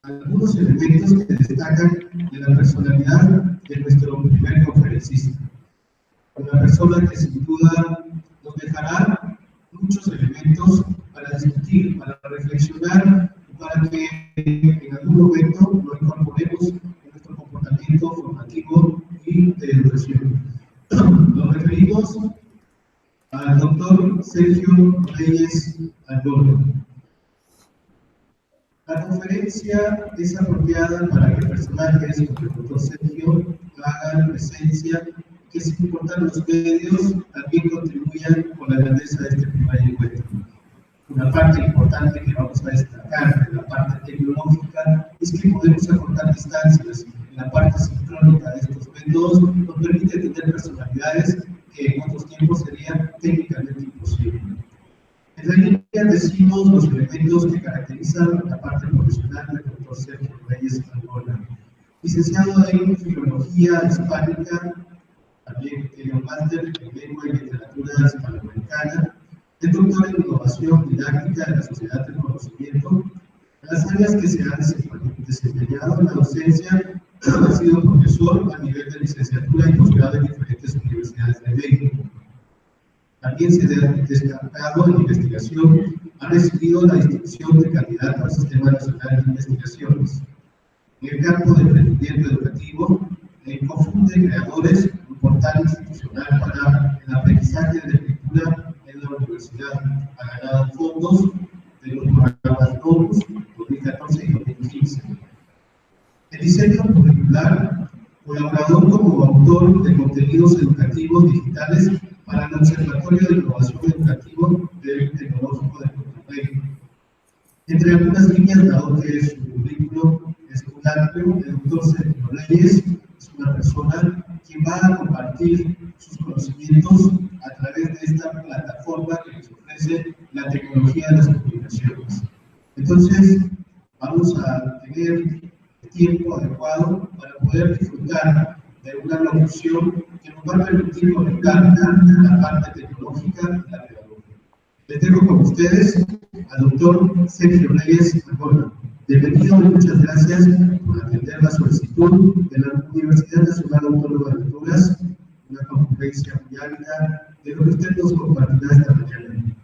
algunos elementos que destacan de la personalidad de nuestro primer conferencista. Una persona que sin duda nos dejará muchos elementos para discutir, para reflexionar, para que en algún momento lo incorporemos en nuestro comportamiento formativo y de educación. Nos referimos al doctor Sergio Reyes Albora. La conferencia es apropiada para que personajes como el doctor Sergio hagan presencia, que sin importar los medios también contribuyan con la grandeza de este primer encuentro. Una parte importante que vamos a destacar de la parte tecnológica es que podemos acortar distancias en la parte sincrónica de estos métodos, nos permite tener personalidades que en otros tiempos sería técnicamente imposible. En realidad decimos los elementos que caracterizan la parte profesional del doctor Sergio Reyes Albora. Licenciado en Filología Hispánica, también tiene un máster en Lengua y Literatura Hispanoamericana, es doctor en Innovación Didáctica de la Sociedad del Conocimiento. En las áreas que se han desempeñado en la docencia, ha sido profesor a nivel de licenciatura y posgrado en diferentes universidades de México. También se ha destacado en investigación, ha recibido la distinción de candidato al Sistema Nacional de Investigaciones. En el campo del emprendimiento educativo, cofunde creadores, un portal institucional para el aprendizaje de la escritura en la universidad. Ha ganado fondos de los programas NOVUS 2014 y 2015. El diseño curricular, colaborador como autor de contenidos educativos digitales para el Observatorio de Innovación Educativa del Tecnológico de Puerto Rico. Entre algunas líneas, dado que su currículo es muy amplio, el doctor Sergio Reyes es una persona que va a compartir sus conocimientos a través de esta plataforma que nos ofrece la tecnología de las comunicaciones. Entonces, vamos a tener el tiempo adecuado para poder disfrutar de una locución que nos va a permitir conectar la parte tecnológica y la pedagógica. Les dejo con ustedes al doctor Sergio Reyes Albora. Bienvenido y muchas gracias por atender la solicitud de la Universidad Nacional Autónoma de Honduras, una conferencia muy ávida de lo que usted nos compartirá esta mañana.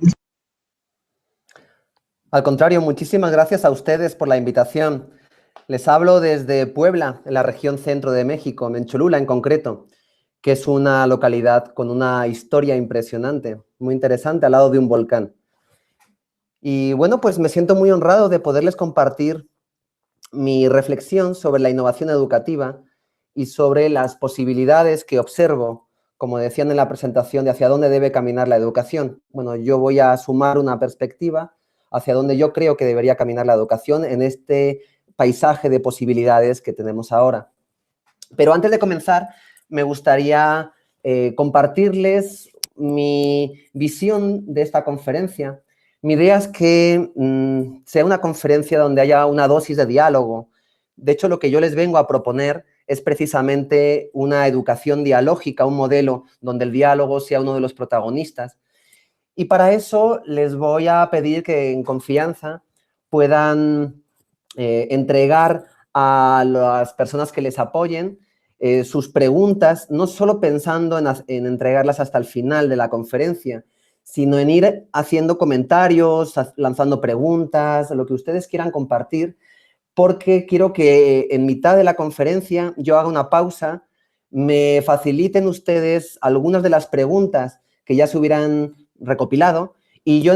Al contrario, muchísimas gracias a ustedes por la invitación. Les hablo desde Puebla, en la región centro de México, en Cholula en concreto, que es una localidad con una historia impresionante, muy interesante, al lado de un volcán. Y bueno, pues me siento muy honrado de poderles compartir mi reflexión sobre la innovación educativa y sobre las posibilidades que observo, como decían en la presentación, de hacia dónde debe caminar la educación. Bueno, yo voy a sumar una perspectiva hacia dónde yo creo que debería caminar la educación en este paisaje de posibilidades que tenemos ahora. Pero antes de comenzar, me gustaría compartirles mi visión de esta conferencia. Mi idea es que sea una conferencia donde haya una dosis de diálogo. De hecho, lo que yo les vengo a proponer es precisamente una educación dialógica, un modelo donde el diálogo sea uno de los protagonistas. Y para eso les voy a pedir que en confianza puedan entregar a las personas que les apoyen sus preguntas, no solo pensando en entregarlas hasta el final de la conferencia, sino en ir haciendo comentarios, lanzando preguntas, lo que ustedes quieran compartir, porque quiero que en mitad de la conferencia yo haga una pausa, me faciliten ustedes algunas de las preguntas que ya se hubieran recopilado y yo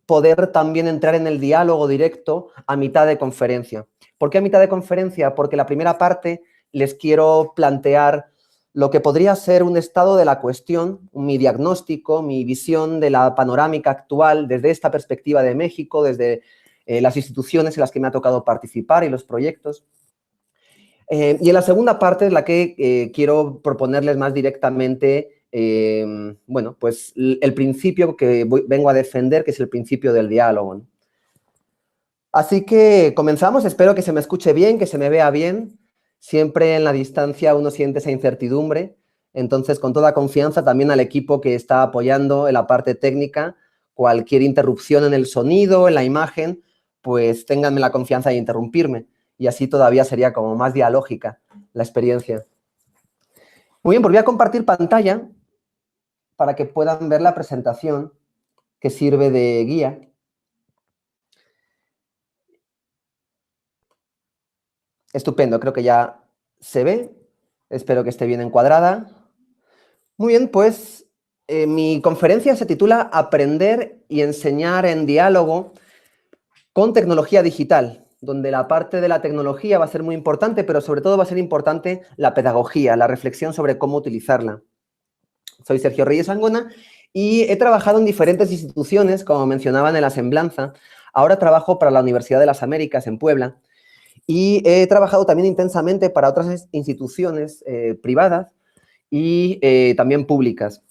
poder también entrar en el diálogo directo a mitad de conferencia. ¿Por qué a mitad de conferencia? Porque la primera parte les quiero plantear lo que podría ser un estado de la cuestión, mi diagnóstico, mi visión de la panorámica actual desde esta perspectiva de México, desde las instituciones en las que me ha tocado participar y los proyectos. Y en la segunda parte es la que quiero proponerles más directamente bueno, pues el principio que vengo a defender, que es el principio del diálogo, ¿no? Así que comenzamos, espero que se me escuche bien, que se me vea bien. Siempre en la distancia uno siente esa incertidumbre, entonces con toda confianza también al equipo que está apoyando en la parte técnica, cualquier interrupción en el sonido, en la imagen, pues ténganme la confianza de interrumpirme. y así todavía sería como más dialógica la experiencia. Muy bien, pues voy a compartir pantalla para que puedan ver la presentación que sirve de guía. Estupendo, creo que ya se ve. Espero que esté bien encuadrada. Muy bien, pues mi conferencia se titula Aprender y enseñar en diálogo con tecnología digital, donde la parte de la tecnología va a ser muy importante, pero sobre todo va a ser importante la pedagogía, la reflexión sobre cómo utilizarla. Soy Sergio Reyes Angona y he trabajado en diferentes instituciones, como mencionaban en la semblanza. Ahora trabajo para la Universidad de las Américas en Puebla y he trabajado también intensamente para otras instituciones privadas y también públicas,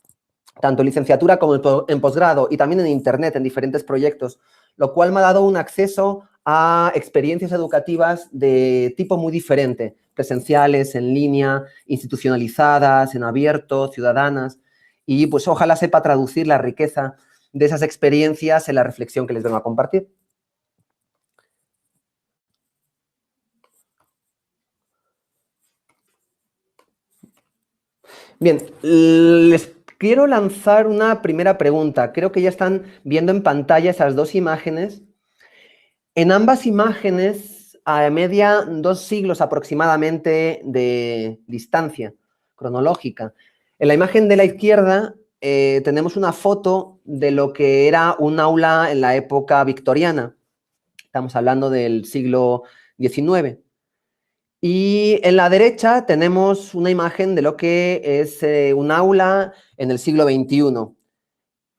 tanto en licenciatura como en posgrado y también en Internet, en diferentes proyectos, lo cual me ha dado un acceso a experiencias educativas de tipo muy diferente, presenciales, en línea, institucionalizadas, en abierto, ciudadanas, y pues ojalá sepa traducir la riqueza de esas experiencias en la reflexión que les vengo a compartir. Bien, les quiero lanzar una primera pregunta. Creo que ya están viendo en pantalla esas dos imágenes. En ambas imágenes, a media 2 siglos aproximadamente de distancia cronológica. En la imagen de la izquierda tenemos una foto de lo que era un aula en la época victoriana. Estamos hablando del siglo XIX. Y en la derecha tenemos una imagen de lo que es un aula en el siglo XXI,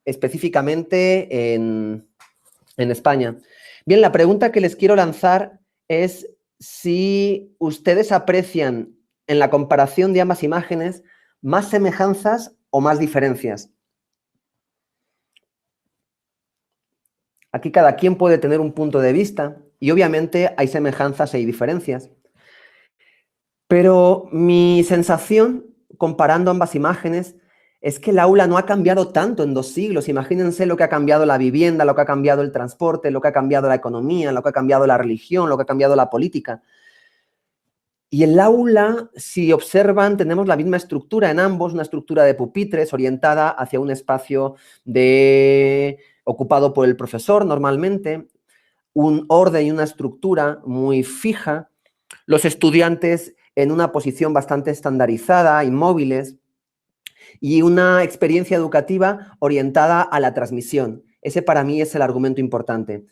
específicamente en España. Bien, la pregunta que les quiero lanzar es si ustedes aprecian en la comparación de ambas imágenes más semejanzas o más diferencias. Aquí cada quien puede tener un punto de vista y obviamente hay semejanzas y diferencias. Pero mi sensación, comparando ambas imágenes, es que el aula no ha cambiado tanto en 2 siglos. Imagínense lo que ha cambiado la vivienda, lo que ha cambiado el transporte, lo que ha cambiado la economía, lo que ha cambiado la religión, lo que ha cambiado la política. Y el aula, si observan, tenemos la misma estructura en ambos, una estructura de pupitres orientada hacia un espacio ocupado por el profesor normalmente, un orden y una estructura muy fija, los estudiantes en una posición bastante estandarizada, inmóviles, y una experiencia educativa orientada a la transmisión. Ese para mí es el argumento importante.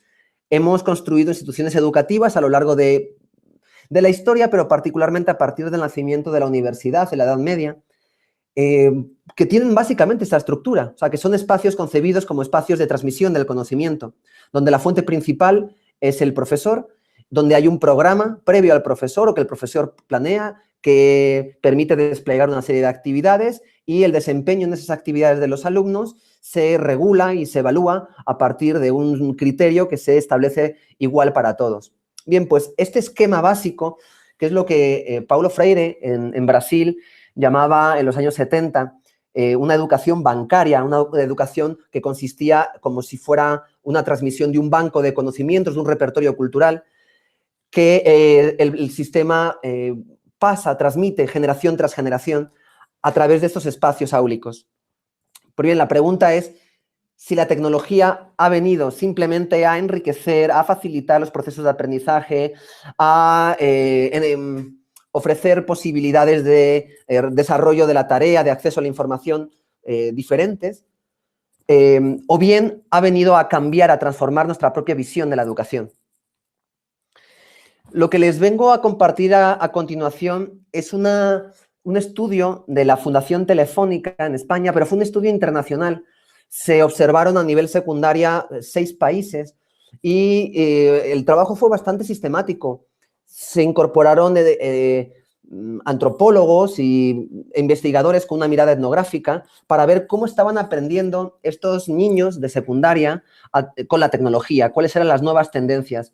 Hemos construido instituciones educativas a lo largo de la historia, pero particularmente a partir del nacimiento de la universidad, en la Edad Media, que tienen básicamente esta estructura, o sea, que son espacios concebidos como espacios de transmisión del conocimiento, donde la fuente principal es el profesor, donde hay un programa previo al profesor o que el profesor planea que permite desplegar una serie de actividades y el desempeño en esas actividades de los alumnos se regula y se evalúa a partir de un criterio que se establece igual para todos. Bien, pues este esquema básico, que es lo que Paulo Freire en Brasil llamaba en los años 70 una educación bancaria, una educación que consistía como si fuera una transmisión de un banco de conocimientos, de un repertorio cultural, que el sistema transmite generación tras generación a través de estos espacios áulicos. Por bien, la pregunta es si la tecnología ha venido simplemente a enriquecer, a facilitar los procesos de aprendizaje, a ofrecer posibilidades de desarrollo de la tarea, de acceso a la información diferentes, o bien ha venido a cambiar, a transformar nuestra propia visión de la educación. Lo que les vengo a compartir a continuación es un estudio de la Fundación Telefónica en España, pero fue un estudio internacional. Se observaron a nivel secundaria 6 países y el trabajo fue bastante sistemático. Se incorporaron antropólogos e investigadores con una mirada etnográfica para ver cómo estaban aprendiendo estos niños de secundaria con la tecnología, cuáles eran las nuevas tendencias.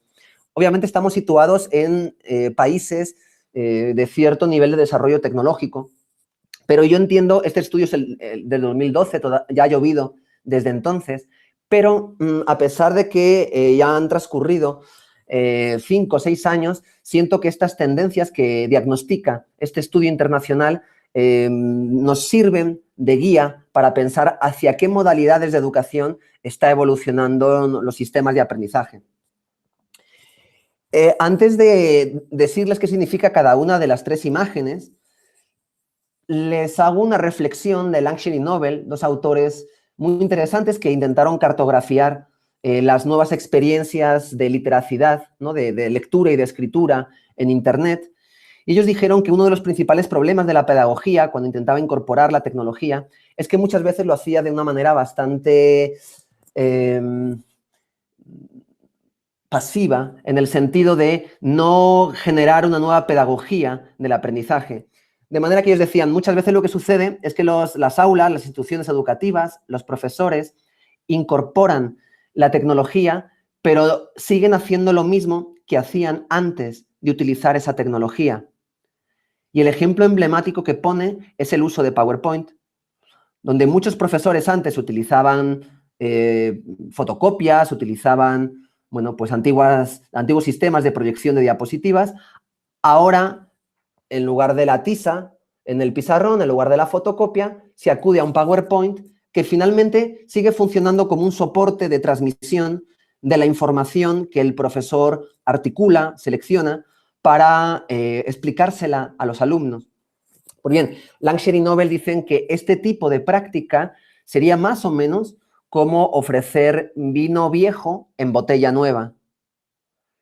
Obviamente estamos situados en países de cierto nivel de desarrollo tecnológico, pero yo entiendo, este estudio es el del 2012, ya ha llovido desde entonces, pero a pesar de que ya han transcurrido 5 o 6 años, siento que estas tendencias que diagnostica este estudio internacional nos sirven de guía para pensar hacia qué modalidades de educación está evolucionando los sistemas de aprendizaje. Antes de decirles qué significa cada una de las 3 imágenes, les hago una reflexión de Langsher y Nobel, 2 autores muy interesantes que intentaron cartografiar las nuevas experiencias de literacidad, ¿no? de lectura y de escritura en Internet. Y ellos dijeron que uno de los principales problemas de la pedagogía, cuando intentaba incorporar la tecnología, es que muchas veces lo hacía de una manera bastante pasiva, en el sentido de no generar una nueva pedagogía del aprendizaje. De manera que ellos decían, muchas veces lo que sucede es que las aulas, las instituciones educativas, los profesores, incorporan la tecnología, pero siguen haciendo lo mismo que hacían antes de utilizar esa tecnología. Y el ejemplo emblemático que pone es el uso de PowerPoint, donde muchos profesores antes utilizaban fotocopias, utilizaban pues antiguos sistemas de proyección de diapositivas. Ahora, en lugar de la tiza en el pizarrón, en lugar de la fotocopia, se acude a un PowerPoint que finalmente sigue funcionando como un soporte de transmisión de la información que el profesor articula, selecciona, para explicársela a los alumnos. Pues bien, Langsher y Nobel dicen que este tipo de práctica sería más o menos como ofrecer vino viejo en botella nueva.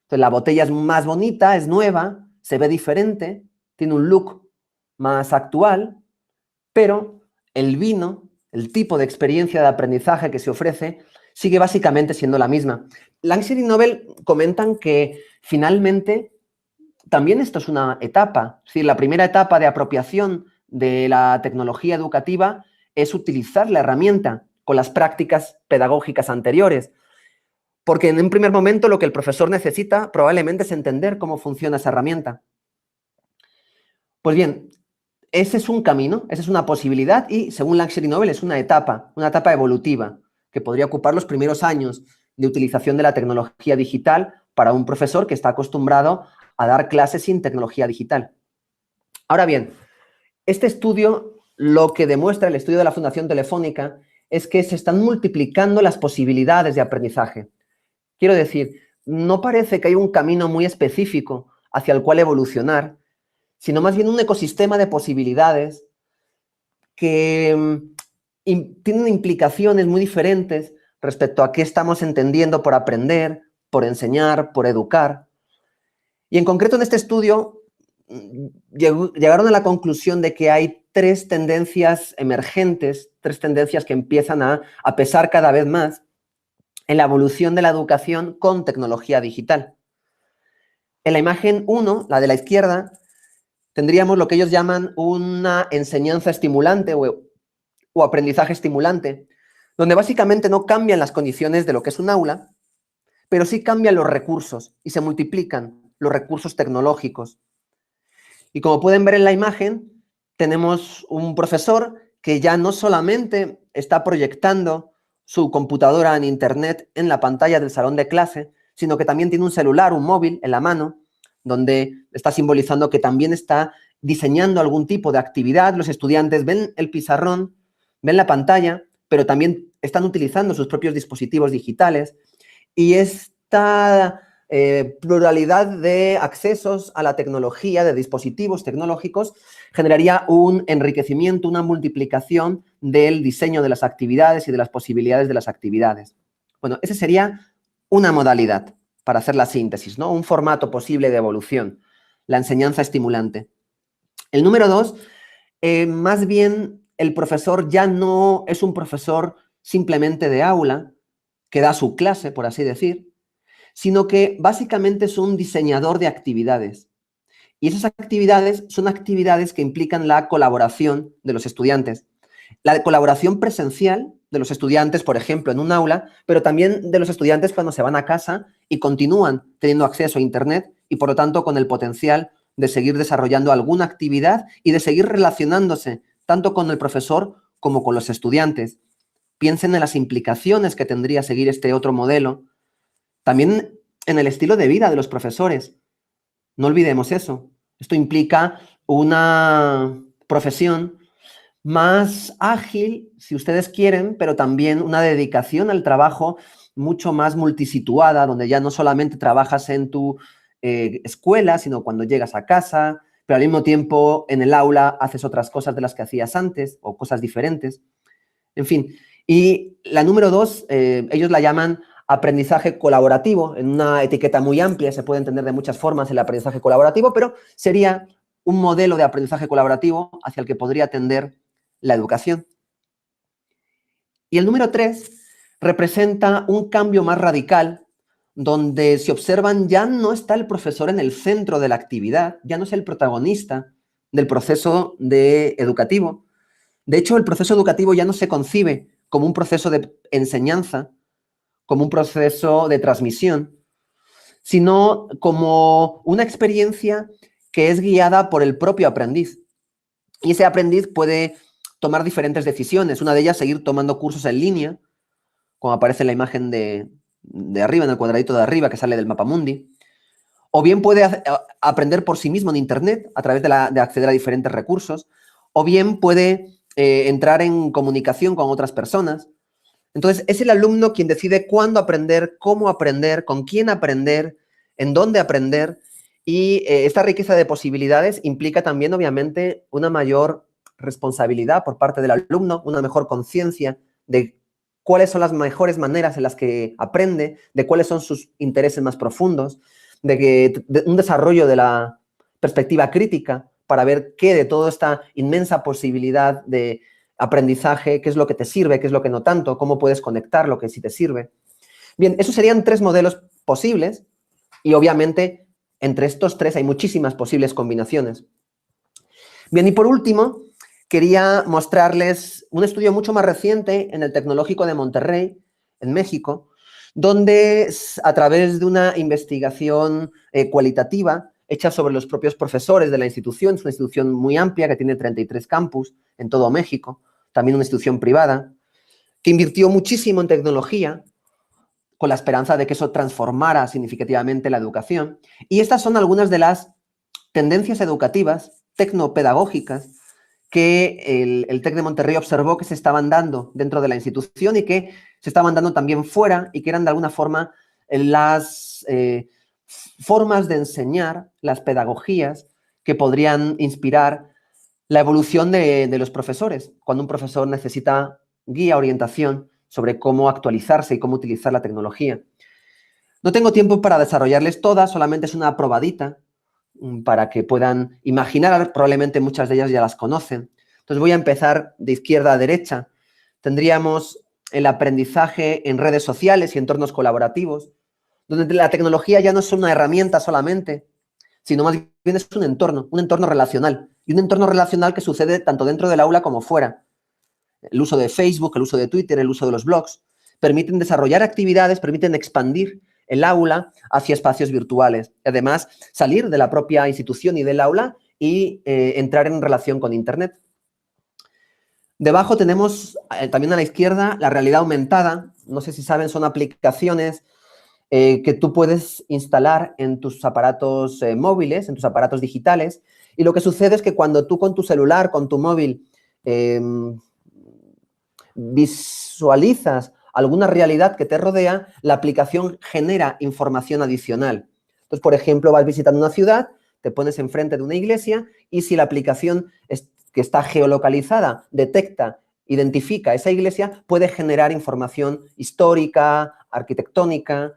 Entonces, la botella es más bonita, es nueva, se ve diferente, tiene un look más actual, pero el vino, el tipo de experiencia de aprendizaje que se ofrece, sigue básicamente siendo la misma. Langsher y Nobel comentan que finalmente también esto es una etapa. Es decir, la primera etapa de apropiación de la tecnología educativa es utilizar la herramienta con las prácticas pedagógicas anteriores. Porque en un primer momento lo que el profesor necesita probablemente es entender cómo funciona esa herramienta. Pues bien, ese es un camino, esa es una posibilidad y, según Langsher y Nobel, es una etapa evolutiva que podría ocupar los primeros años de utilización de la tecnología digital para un profesor que está acostumbrado a dar clases sin tecnología digital. Ahora bien, este estudio, lo que demuestra el estudio de la Fundación Telefónica, es que se están multiplicando las posibilidades de aprendizaje. Quiero decir, no parece que hay un camino muy específico hacia el cual evolucionar, sino más bien un ecosistema de posibilidades que tienen implicaciones muy diferentes respecto a qué estamos entendiendo por aprender, por enseñar, por educar. Y en concreto en este estudio llegaron a la conclusión de que hay 3 tendencias emergentes, 3 tendencias que empiezan a pesar cada vez más en la evolución de la educación con tecnología digital. En la imagen 1, la de la izquierda, tendríamos lo que ellos llaman una enseñanza estimulante o aprendizaje estimulante, donde básicamente no cambian las condiciones de lo que es un aula, pero sí cambian los recursos y se multiplican los recursos tecnológicos. Y como pueden ver en la imagen, tenemos un profesor que ya no solamente está proyectando su computadora en Internet en la pantalla del salón de clase, sino que también tiene un celular, un móvil en la mano, donde está simbolizando que también está diseñando algún tipo de actividad. Los estudiantes ven el pizarrón, ven la pantalla, pero también están utilizando sus propios dispositivos digitales. Y esta pluralidad de accesos a la tecnología, de dispositivos tecnológicos, generaría un enriquecimiento, una multiplicación del diseño de las actividades y de las posibilidades de las actividades. Bueno, esa sería una modalidad para hacer la síntesis, ¿no? Un formato posible de evolución, la enseñanza estimulante. El número 2, más bien el profesor ya no es un profesor simplemente de aula, que da su clase, por así decir, sino que básicamente es un diseñador de actividades. Y esas actividades son actividades que implican la colaboración de los estudiantes. La colaboración presencial de los estudiantes, por ejemplo, en un aula, pero también de los estudiantes cuando se van a casa y continúan teniendo acceso a Internet y, por lo tanto, con el potencial de seguir desarrollando alguna actividad y de seguir relacionándose tanto con el profesor como con los estudiantes. Piensen en las implicaciones que tendría seguir este otro modelo. También en el estilo de vida de los profesores. No olvidemos eso. Esto implica una profesión más ágil, si ustedes quieren, pero también una dedicación al trabajo mucho más multisituada, donde ya no solamente trabajas en tu escuela, sino cuando llegas a casa, pero al mismo tiempo en el aula haces otras cosas de las que hacías antes o cosas diferentes. En fin, y la número 2, ellos la llaman aprendizaje colaborativo, en una etiqueta muy amplia, se puede entender de muchas formas el aprendizaje colaborativo, pero sería un modelo de aprendizaje colaborativo hacia el que podría tender la educación. Y el número 3 representa un cambio más radical, donde si observan ya no está el profesor en el centro de la actividad, ya no es el protagonista del proceso educativo. De hecho, el proceso educativo ya no se concibe como un proceso de enseñanza, como un proceso de transmisión, sino como una experiencia que es guiada por el propio aprendiz. Y ese aprendiz puede tomar diferentes decisiones. Una de ellas, seguir tomando cursos en línea, como aparece en la imagen de arriba, en el cuadradito de arriba que sale del mapamundi. O bien puede aprender por sí mismo en Internet, a través de acceder a diferentes recursos. O bien puede entrar en comunicación con otras personas. Entonces, es el alumno quien decide cuándo aprender, cómo aprender, con quién aprender, en dónde aprender. Y esta riqueza de posibilidades implica también, obviamente, una mayor responsabilidad por parte del alumno, una mejor conciencia de cuáles son las mejores maneras en las que aprende, de cuáles son sus intereses más profundos, de un desarrollo de la perspectiva crítica para ver qué de toda esta inmensa posibilidad de aprendizaje, qué es lo que te sirve, qué es lo que no tanto, cómo puedes conectar lo que sí te sirve. Bien, esos serían 3 modelos posibles y obviamente entre estos 3 hay muchísimas posibles combinaciones. Bien, y por último, quería mostrarles un estudio mucho más reciente en el Tecnológico de Monterrey, en México, donde a través de una investigación cualitativa hecha sobre los propios profesores de la institución, es una institución muy amplia que tiene 33 campus en todo México, también una institución privada, que invirtió muchísimo en tecnología con la esperanza de que eso transformara significativamente la educación. Y estas son algunas de las tendencias educativas, tecnopedagógicas, que el TEC de Monterrey observó que se estaban dando dentro de la institución y que se estaban dando también fuera y que eran de alguna forma las formas de enseñar, las pedagogías que podrían inspirar la evolución de los profesores, cuando un profesor necesita guía, orientación sobre cómo actualizarse y cómo utilizar la tecnología. No tengo tiempo para desarrollarles todas, solamente es una probadita para que puedan imaginar, probablemente muchas de ellas ya las conocen. Entonces voy a empezar de izquierda a derecha. Tendríamos el aprendizaje en redes sociales y entornos colaborativos, donde la tecnología ya no es una herramienta solamente, sino más bien es un entorno relacional, y un entorno relacional que sucede tanto dentro del aula como fuera. El uso de Facebook, el uso de Twitter, el uso de los blogs, permiten desarrollar actividades, permiten expandir el aula hacia espacios virtuales. Además, salir de la propia institución y del aula y entrar en relación con Internet. Debajo tenemos también a la izquierda la realidad aumentada. No sé si saben, son aplicaciones que tú puedes instalar en tus aparatos móviles, en tus aparatos digitales. Y lo que sucede es que cuando tú con tu celular, con tu móvil, visualizas alguna realidad que te rodea, la aplicación genera información adicional. Entonces, por ejemplo, vas visitando una ciudad, te pones enfrente de una iglesia y si la aplicación que está geolocalizada detecta, identifica esa iglesia, puede generar información histórica, arquitectónica,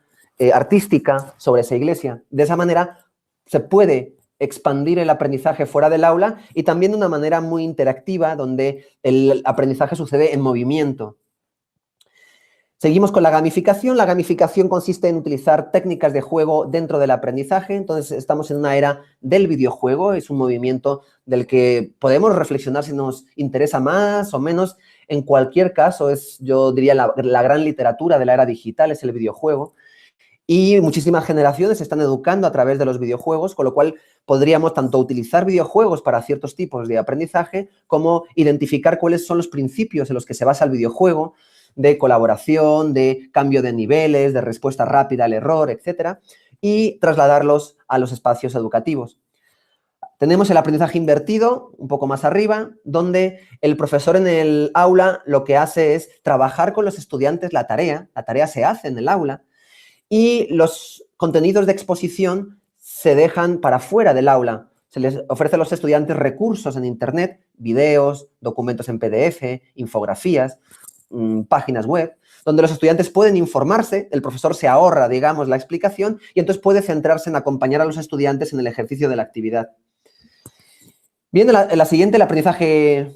artística sobre esa iglesia. De esa manera se puede expandir el aprendizaje fuera del aula y también de una manera muy interactiva donde el aprendizaje sucede en movimiento. Seguimos con la gamificación. La gamificación consiste en utilizar técnicas de juego dentro del aprendizaje. Entonces, estamos en una era del videojuego. Es un movimiento del que podemos reflexionar si nos interesa más o menos. En cualquier caso, yo diría, la gran literatura de la era digital es el videojuego. Y muchísimas generaciones se están educando a través de los videojuegos, con lo cual podríamos tanto utilizar videojuegos para ciertos tipos de aprendizaje como identificar cuáles son los principios en los que se basa el videojuego, de colaboración, de cambio de niveles, de respuesta rápida al error, etcétera, y trasladarlos a los espacios educativos. Tenemos el aprendizaje invertido, un poco más arriba, donde el profesor en el aula lo que hace es trabajar con los estudiantes la tarea se hace en el aula, y los contenidos de exposición se dejan para fuera del aula. Se les ofrece a los estudiantes recursos en Internet, videos, documentos en PDF, infografías, páginas web, donde los estudiantes pueden informarse, el profesor se ahorra, digamos, la explicación y entonces puede centrarse en acompañar a los estudiantes en el ejercicio de la actividad. Bien, la siguiente, el aprendizaje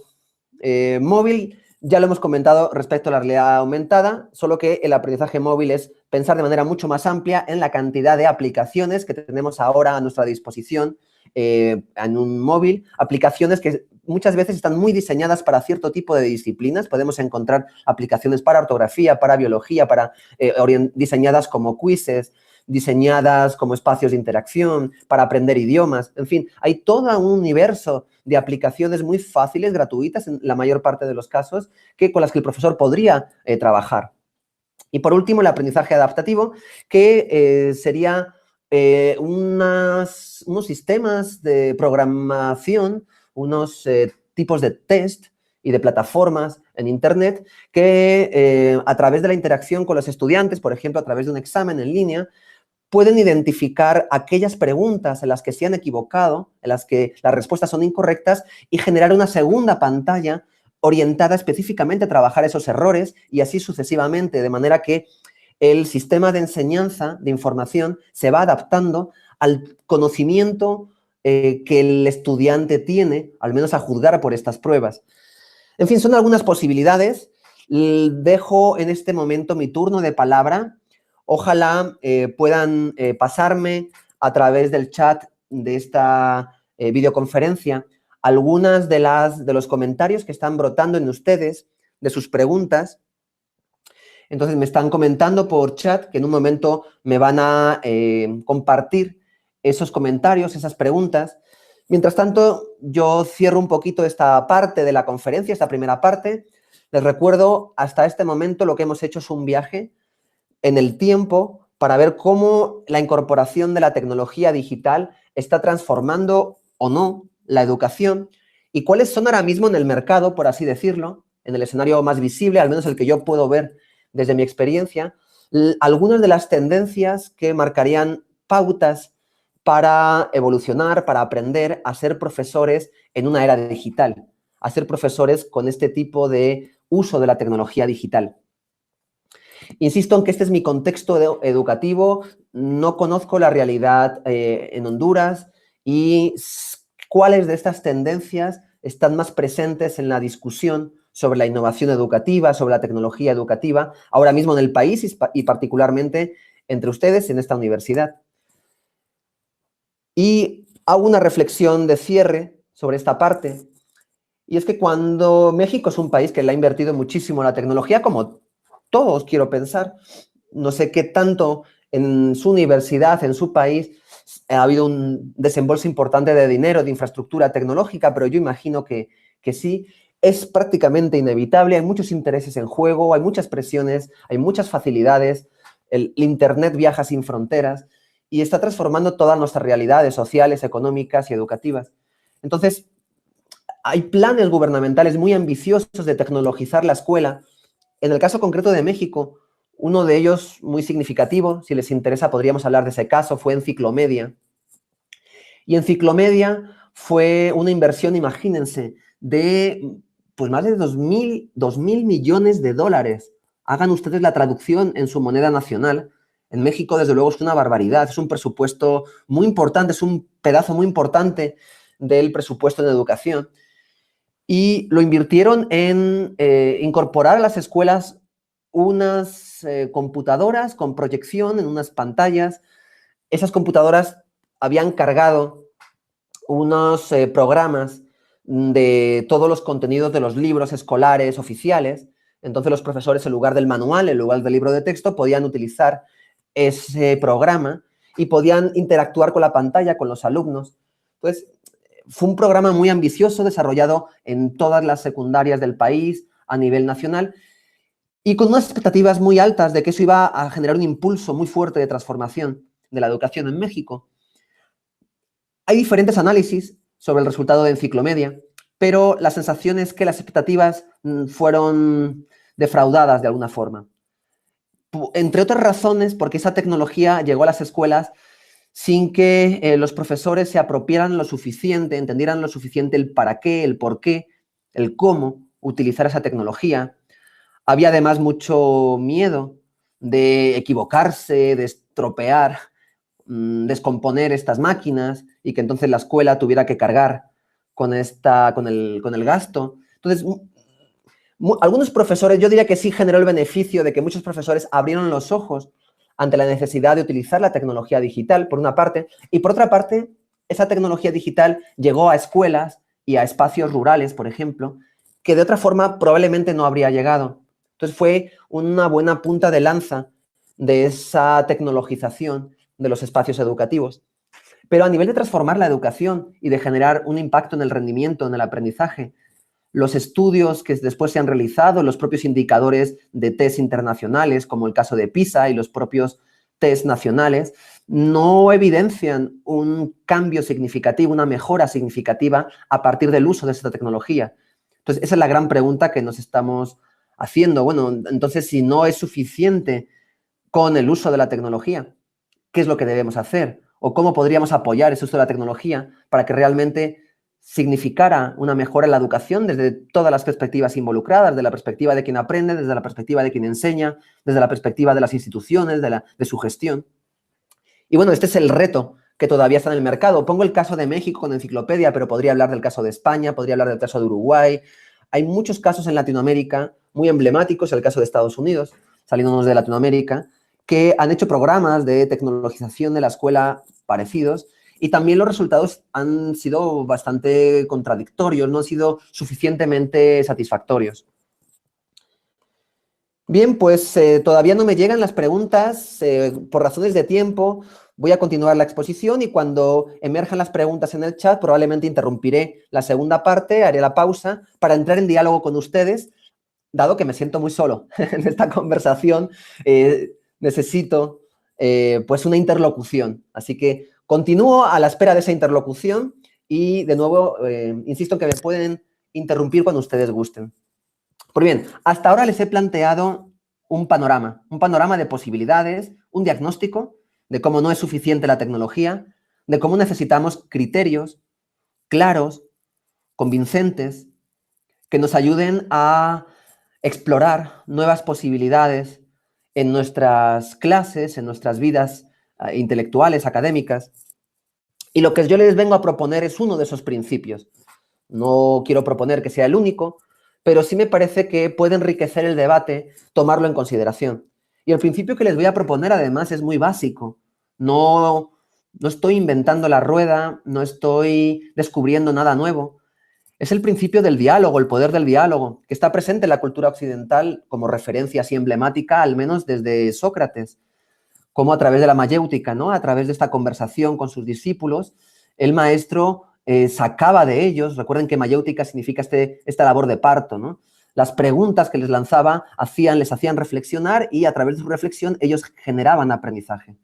móvil, ya lo hemos comentado respecto a la realidad aumentada, solo que el aprendizaje móvil es pensar de manera mucho más amplia en la cantidad de aplicaciones que tenemos ahora a nuestra disposición en un móvil, aplicaciones que muchas veces están muy diseñadas para cierto tipo de disciplinas. Podemos encontrar aplicaciones para ortografía, para biología, diseñadas como quizzes, diseñadas como espacios de interacción, para aprender idiomas. En fin, hay todo un universo de aplicaciones muy fáciles, gratuitas en la mayor parte de los casos, con las que el profesor podría trabajar. Y por último, el aprendizaje adaptativo, que sería unos sistemas de programación, unos tipos de test y de plataformas en Internet que a través de la interacción con los estudiantes, por ejemplo, a través de un examen en línea, pueden identificar aquellas preguntas en las que se han equivocado, en las que las respuestas son incorrectas y generar una segunda pantalla orientada específicamente a trabajar esos errores y así sucesivamente, de manera que el sistema de enseñanza de información se va adaptando al conocimiento que el estudiante tiene, al menos a juzgar por estas pruebas. En fin, son algunas posibilidades. Dejo en este momento mi turno de palabra. Ojalá puedan pasarme a través del chat de esta videoconferencia algunas de los comentarios que están brotando en ustedes, de sus preguntas. Entonces me están comentando por chat que en un momento me van a compartir esos comentarios, esas preguntas. Mientras tanto, yo cierro un poquito esta parte de la conferencia, esta primera parte. Les recuerdo, hasta este momento lo que hemos hecho es un viaje en el tiempo para ver cómo la incorporación de la tecnología digital está transformando o no la educación y cuáles son ahora mismo en el mercado, por así decirlo, en el escenario más visible, al menos el que yo puedo ver desde mi experiencia, algunas de las tendencias que marcarían pautas para evolucionar, para aprender a ser profesores en una era digital, a ser profesores con este tipo de uso de la tecnología digital. Insisto en que este es mi contexto educativo, no conozco la realidad en Honduras y cuáles de estas tendencias están más presentes en la discusión sobre la innovación educativa, sobre la tecnología educativa, ahora mismo en el país y particularmente entre ustedes en esta universidad. Y hago una reflexión de cierre sobre esta parte, y es que cuando México es un país que le ha invertido muchísimo en la tecnología, como todos quiero pensar, no sé qué tanto en su universidad, en su país, ha habido un desembolso importante de dinero, de infraestructura tecnológica, pero yo imagino que sí. Es prácticamente inevitable, hay muchos intereses en juego, hay muchas presiones, hay muchas facilidades, el Internet viaja sin fronteras y está transformando todas nuestras realidades sociales, económicas y educativas. Entonces, hay planes gubernamentales muy ambiciosos de tecnologizar la escuela. En el caso concreto de México, uno de ellos muy significativo, si les interesa podríamos hablar de ese caso, fue Enciclomedia. Y Enciclomedia fue una inversión, imagínense, de pues más de 2.000 millones de dólares. Hagan ustedes la traducción en su moneda nacional. En México, desde luego, es una barbaridad. Es un presupuesto muy importante, es un pedazo muy importante del presupuesto en educación. Y lo invirtieron en incorporar a las escuelas unas computadoras con proyección en unas pantallas. Esas computadoras habían cargado unos programas de todos los contenidos de los libros escolares oficiales. Entonces los profesores, en lugar del manual, en lugar del libro de texto, podían utilizar ese programa y podían interactuar con la pantalla, con los alumnos. Entonces, fue un programa muy ambicioso, desarrollado en todas las secundarias del país, a nivel nacional, y con unas expectativas muy altas de que eso iba a generar un impulso muy fuerte de transformación de la educación en México. Hay diferentes análisis sobre el resultado de Enciclomedia, pero la sensación es que las expectativas fueron defraudadas de alguna forma. Entre otras razones, porque esa tecnología llegó a las escuelas sin que los profesores se apropiaran lo suficiente, entendieran lo suficiente el para qué, el por qué, el cómo utilizar esa tecnología. Había además mucho miedo de equivocarse, de estropear, descomponer estas máquinas y que entonces la escuela tuviera que cargar con el gasto. Entonces, algunos profesores, yo diría que sí generó el beneficio de que muchos profesores abrieron los ojos ante la necesidad de utilizar la tecnología digital, por una parte, y por otra parte, esa tecnología digital llegó a escuelas y a espacios rurales, por ejemplo, que de otra forma probablemente no habría llegado. Entonces fue una buena punta de lanza de esa tecnologización de los espacios educativos. Pero a nivel de transformar la educación y de generar un impacto en el rendimiento, en el aprendizaje, los estudios que después se han realizado, los propios indicadores de test internacionales, como el caso de PISA y los propios test nacionales, no evidencian un cambio significativo, una mejora significativa a partir del uso de esta tecnología. Entonces, esa es la gran pregunta que nos estamos haciendo. Bueno, entonces, si no es suficiente con el uso de la tecnología, ¿qué es lo que debemos hacer? ¿O cómo podríamos apoyar ese uso de la tecnología para que realmente significara una mejora en la educación desde todas las perspectivas involucradas, desde la perspectiva de quien aprende, desde la perspectiva de quien enseña, desde la perspectiva de las instituciones, de su gestión? Y bueno, este es el reto que todavía está en el mercado. Pongo el caso de México con Enciclopedia, pero podría hablar del caso de España, podría hablar del caso de Uruguay. Hay muchos casos en Latinoamérica muy emblemáticos, el caso de Estados Unidos, saliéndonos de Latinoamérica, que han hecho programas de tecnologización de la escuela parecidos, y también los resultados han sido bastante contradictorios, no han sido suficientemente satisfactorios. Bien, pues todavía no me llegan las preguntas, por razones de tiempo voy a continuar la exposición y cuando emerjan las preguntas en el chat probablemente interrumpiré la segunda parte, haré la pausa para entrar en diálogo con ustedes, dado que me siento muy solo en esta conversación, necesito pues una interlocución, así que continúo a la espera de esa interlocución y de nuevo insisto en que me pueden interrumpir cuando ustedes gusten. Pues bien, hasta ahora les he planteado un panorama de posibilidades, un diagnóstico de cómo no es suficiente la tecnología, de cómo necesitamos criterios claros, convincentes, que nos ayuden a explorar nuevas posibilidades en nuestras clases, en nuestras vidas intelectuales, académicas. Y lo que yo les vengo a proponer es uno de esos principios. No quiero proponer que sea el único, pero sí me parece que puede enriquecer el debate tomarlo en consideración. Y el principio que les voy a proponer, además, es muy básico. No estoy inventando la rueda, no estoy descubriendo nada nuevo. Es el principio del diálogo, el poder del diálogo, que está presente en la cultura occidental como referencia así emblemática, al menos desde Sócrates, como a través de la mayéutica, ¿no? A través de esta conversación con sus discípulos, el maestro sacaba de ellos, recuerden que mayéutica significa esta labor de parto, ¿no? Las preguntas que les lanzaba les hacían reflexionar y a través de su reflexión ellos generaban aprendizaje.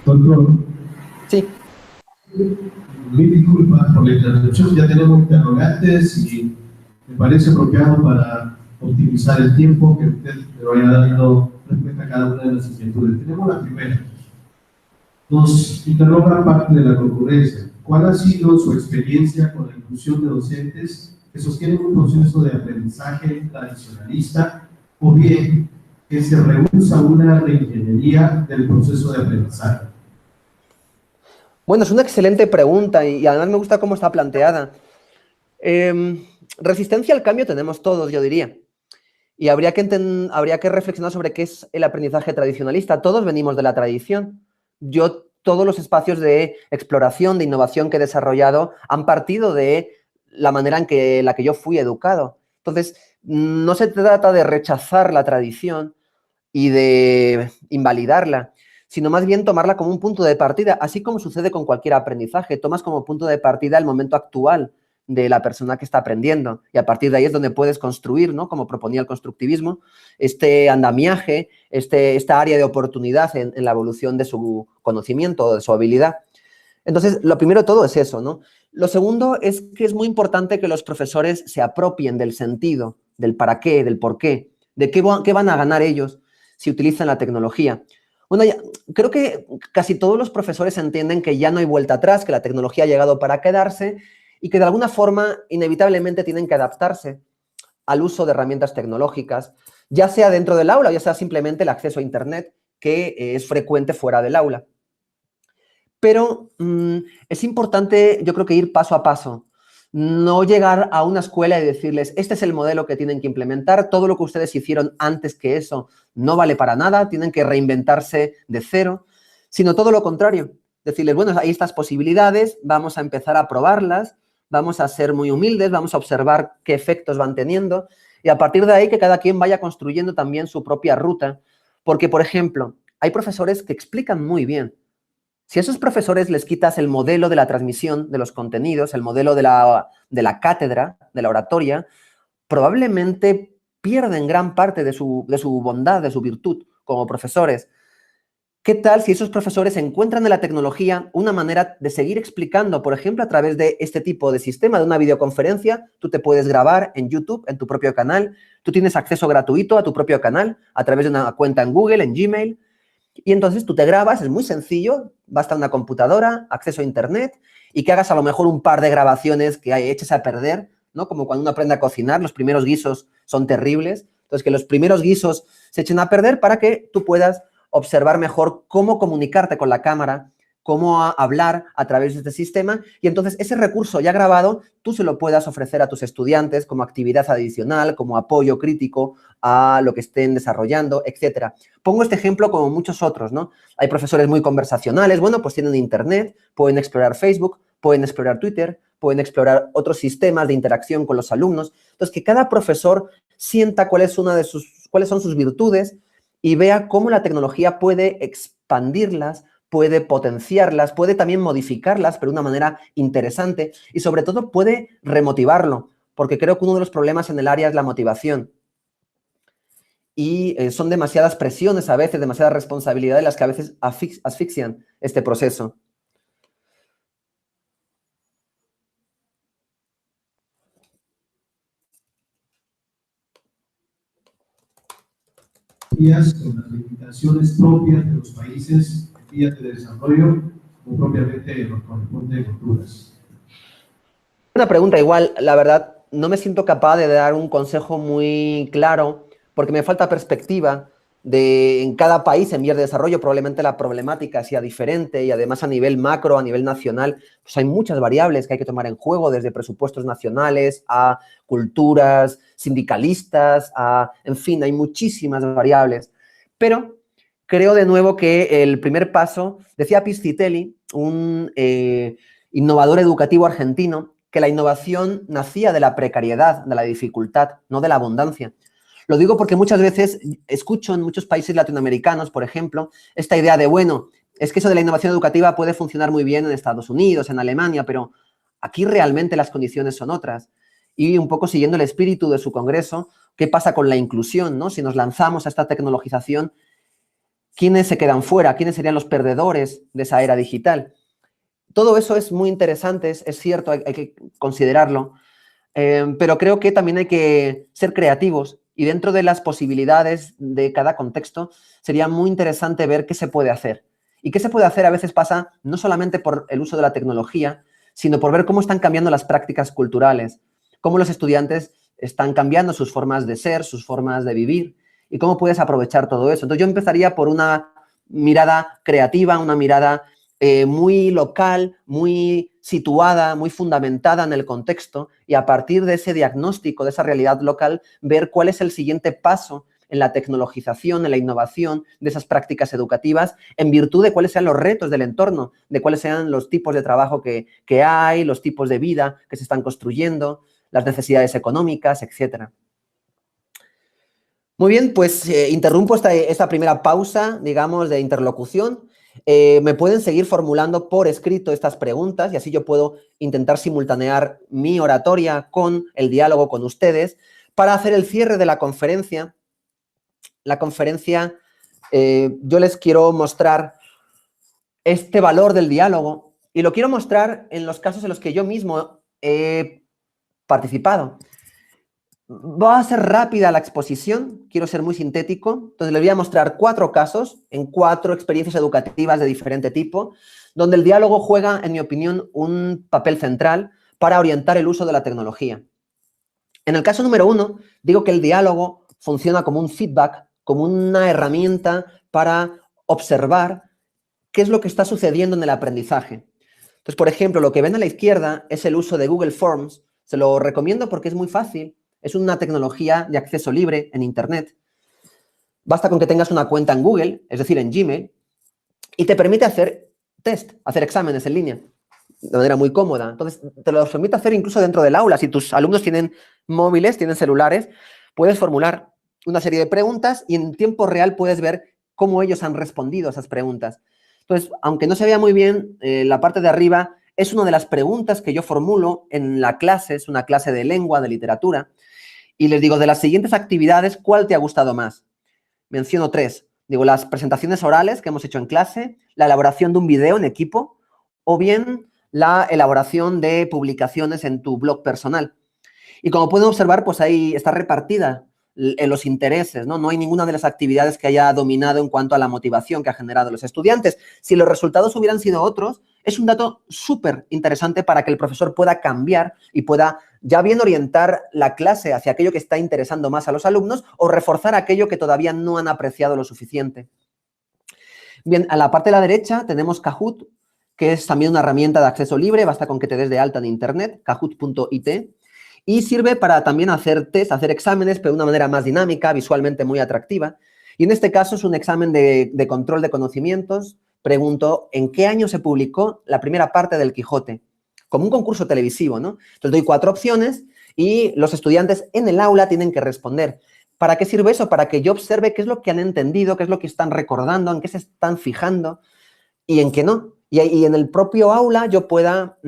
Doctor. Sí. Mil disculpas por la interrupción, ya tenemos interrogantes y me parece apropiado para optimizar el tiempo que usted le vaya dando respuesta a cada una de las inquietudes. Tenemos la primera. Nos interroga parte de la concurrencia. ¿Cuál ha sido su experiencia con la inclusión de docentes que sostienen un proceso de aprendizaje tradicionalista o bien que se rehúsa una reingeniería del proceso de aprendizaje? Bueno, es una excelente pregunta y además me gusta cómo está planteada. Resistencia al cambio tenemos todos, yo diría. Y habría que reflexionar sobre qué es el aprendizaje tradicionalista. Todos venimos de la tradición. Todos los espacios de exploración, de innovación que he desarrollado han partido de la manera en la que yo fui educado. Entonces, no se trata de rechazar la tradición y de invalidarla, sino más bien tomarla como un punto de partida, así como sucede con cualquier aprendizaje. Tomas como punto de partida el momento actual de la persona que está aprendiendo. Y a partir de ahí es donde puedes construir, ¿no? Como proponía el constructivismo, este andamiaje, esta área de oportunidad en la evolución de su conocimiento o de su habilidad. Entonces, lo primero de todo es eso, ¿no? Lo segundo es que es muy importante que los profesores se apropien del sentido, del para qué, del por qué, de qué van a ganar ellos si utilizan la tecnología. Bueno, creo que casi todos los profesores entienden que ya no hay vuelta atrás, que la tecnología ha llegado para quedarse y que de alguna forma inevitablemente tienen que adaptarse al uso de herramientas tecnológicas, ya sea dentro del aula, ya sea simplemente el acceso a Internet, que es frecuente fuera del aula. Pero es importante, yo creo que ir paso a paso. No llegar a una escuela y decirles, este es el modelo que tienen que implementar, todo lo que ustedes hicieron antes que eso no vale para nada, tienen que reinventarse de cero, sino todo lo contrario. Decirles, bueno, hay estas posibilidades, vamos a empezar a probarlas, vamos a ser muy humildes, vamos a observar qué efectos van teniendo y a partir de ahí que cada quien vaya construyendo también su propia ruta. Porque, por ejemplo, hay profesores que explican muy bien. Si a esos profesores les quitas el modelo de la transmisión de los contenidos, el modelo de la cátedra, de la oratoria, probablemente pierden gran parte de su bondad, de su virtud como profesores. ¿Qué tal si esos profesores encuentran en la tecnología una manera de seguir explicando, por ejemplo, a través de este tipo de sistema, de una videoconferencia? Tú te puedes grabar en YouTube, en tu propio canal, tú tienes acceso gratuito a tu propio canal a través de una cuenta en Google, en Gmail, y entonces tú te grabas, es muy sencillo, basta una computadora, acceso a Internet y que hagas a lo mejor un par de grabaciones que eches a perder, ¿no? Como cuando uno aprende a cocinar, los primeros guisos son terribles. Entonces, que los primeros guisos se echen a perder para que tú puedas observar mejor cómo comunicarte con la cámara, cómo hablar a través de este sistema y entonces ese recurso ya grabado tú se lo puedas ofrecer a tus estudiantes como actividad adicional, como apoyo crítico a lo que estén desarrollando, etcétera. Pongo este ejemplo como muchos otros, ¿no? Hay profesores muy conversacionales, bueno, pues tienen Internet, pueden explorar Facebook, pueden explorar Twitter, pueden explorar otros sistemas de interacción con los alumnos. Entonces, que cada profesor sienta cuáles son sus virtudes y vea cómo la tecnología puede expandirlas, puede potenciarlas, puede también modificarlas, pero de una manera interesante y sobre todo puede remotivarlo, porque creo que uno de los problemas en el área es la motivación. Y son demasiadas presiones a veces, demasiadas responsabilidades las que a veces asfixian este proceso. Con las limitaciones propias de los países en vías de desarrollo o propiamente nos corresponde en Honduras. Una pregunta igual, la verdad, no me siento capaz de dar un consejo muy claro porque me falta perspectiva de en cada país en vías de desarrollo probablemente la problemática sea diferente y además a nivel macro, a nivel nacional, pues hay muchas variables que hay que tomar en juego, desde presupuestos nacionales a culturas sindicalistas, en fin, hay muchísimas variables. Pero creo de nuevo que el primer paso, decía Piscitelli, un innovador educativo argentino, que la innovación nacía de la precariedad, de la dificultad, no de la abundancia. Lo digo porque muchas veces escucho en muchos países latinoamericanos, por ejemplo, esta idea de, bueno, es que eso de la innovación educativa puede funcionar muy bien en Estados Unidos, en Alemania, pero aquí realmente las condiciones son otras. Y un poco siguiendo el espíritu de su congreso, ¿qué pasa con la inclusión, ¿no? Si nos lanzamos a esta tecnologización, ¿quiénes se quedan fuera? ¿Quiénes serían los perdedores de esa era digital? Todo eso es muy interesante, es cierto, hay que considerarlo, pero creo que también hay que ser creativos y dentro de las posibilidades de cada contexto sería muy interesante ver qué se puede hacer. Y qué se puede hacer a veces pasa no solamente por el uso de la tecnología, sino por ver cómo están cambiando las prácticas culturales, cómo los estudiantes están cambiando sus formas de ser, sus formas de vivir y cómo puedes aprovechar todo eso. Entonces yo empezaría por una mirada creativa, una mirada muy local, muy situada, muy fundamentada en el contexto y a partir de ese diagnóstico, de esa realidad local, ver cuál es el siguiente paso en la tecnologización, en la innovación de esas prácticas educativas, en virtud de cuáles sean los retos del entorno, de cuáles sean los tipos de trabajo que hay, los tipos de vida que se están construyendo, las necesidades económicas, etc. Muy bien, pues interrumpo esta primera pausa, digamos, de interlocución Me pueden seguir formulando por escrito estas preguntas y así yo puedo intentar simultanear mi oratoria con el diálogo con ustedes para hacer el cierre de la conferencia. La conferencia, yo les quiero mostrar este valor del diálogo y lo quiero mostrar en los casos en los que yo mismo he participado. Va a ser rápida la exposición, quiero ser muy sintético, entonces les voy a mostrar 4 casos en 4 experiencias educativas de diferente tipo, donde el diálogo juega, en mi opinión, un papel central para orientar el uso de la tecnología. En el caso número 1, digo que el diálogo funciona como un feedback, como una herramienta para observar qué es lo que está sucediendo en el aprendizaje. Entonces, por ejemplo, lo que ven a la izquierda es el uso de Google Forms. Se lo recomiendo porque es muy fácil. Es una tecnología de acceso libre en Internet. Basta con que tengas una cuenta en Google, es decir, en Gmail, y te permite hacer test, hacer exámenes en línea de manera muy cómoda. Entonces, te lo permite hacer incluso dentro del aula. Si tus alumnos tienen móviles, tienen celulares, puedes formular una serie de preguntas y en tiempo real puedes ver cómo ellos han respondido a esas preguntas. Entonces, aunque no se vea muy bien, la parte de arriba es una de las preguntas que yo formulo en la clase, es una clase de lengua, de literatura, y les digo, de las siguientes actividades, ¿cuál te ha gustado más? Menciono 3. Digo, las presentaciones orales que hemos hecho en clase, la elaboración de un video en equipo o bien la elaboración de publicaciones en tu blog personal. Y como pueden observar, pues ahí está repartida en los intereses, ¿no? No hay ninguna de las actividades que haya dominado en cuanto a la motivación que ha generado los estudiantes. Si los resultados hubieran sido otros, es un dato súper interesante para que el profesor pueda cambiar y pueda ya bien orientar la clase hacia aquello que está interesando más a los alumnos o reforzar aquello que todavía no han apreciado lo suficiente. Bien, a la parte de la derecha tenemos Kahoot, que es también una herramienta de acceso libre, basta con que te des de alta en internet, kahoot.it, y sirve para también hacer test, hacer exámenes, pero de una manera más dinámica, visualmente muy atractiva. Y en este caso es un examen de control de conocimientos. Pregunto, ¿en qué año se publicó la primera parte del Quijote? Como un concurso televisivo, ¿no? Entonces doy 4 opciones y los estudiantes en el aula tienen que responder. ¿Para qué sirve eso? Para que yo observe qué es lo que han entendido, qué es lo que están recordando, en qué se están fijando y en qué no. Y en el propio aula yo pueda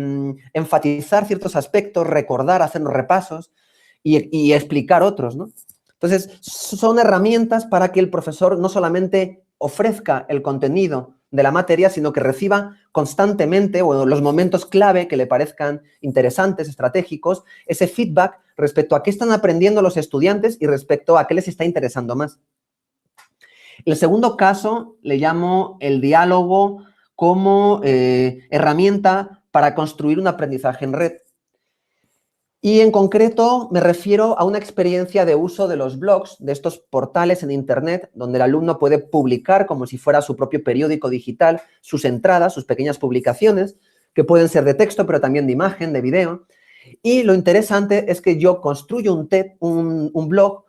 enfatizar ciertos aspectos, recordar, hacer repasos y explicar otros, ¿no? Entonces, son herramientas para que el profesor no solamente ofrezca el contenido de la materia, sino que reciba constantemente, o en los momentos clave que le parezcan interesantes, estratégicos, ese feedback respecto a qué están aprendiendo los estudiantes y respecto a qué les está interesando más. El segundo caso le llamo el diálogo como herramienta para construir un aprendizaje en red. Y en concreto me refiero a una experiencia de uso de los blogs, de estos portales en Internet, donde el alumno puede publicar como si fuera su propio periódico digital, sus entradas, sus pequeñas publicaciones, que pueden ser de texto, pero también de imagen, de video. Y lo interesante es que yo construyo un blog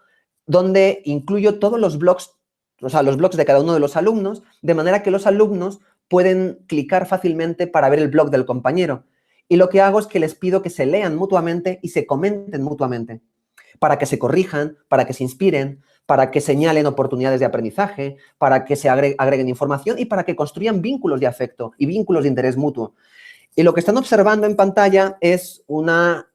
donde incluyo todos los blogs, o sea, los blogs de cada uno de los alumnos, de manera que los alumnos pueden clicar fácilmente para ver el blog del compañero. Y lo que hago es que les pido que se lean mutuamente y se comenten mutuamente, para que se corrijan, para que se inspiren, para que señalen oportunidades de aprendizaje, para que se agreguen información y para que construyan vínculos de afecto y vínculos de interés mutuo. Y lo que están observando en pantalla es una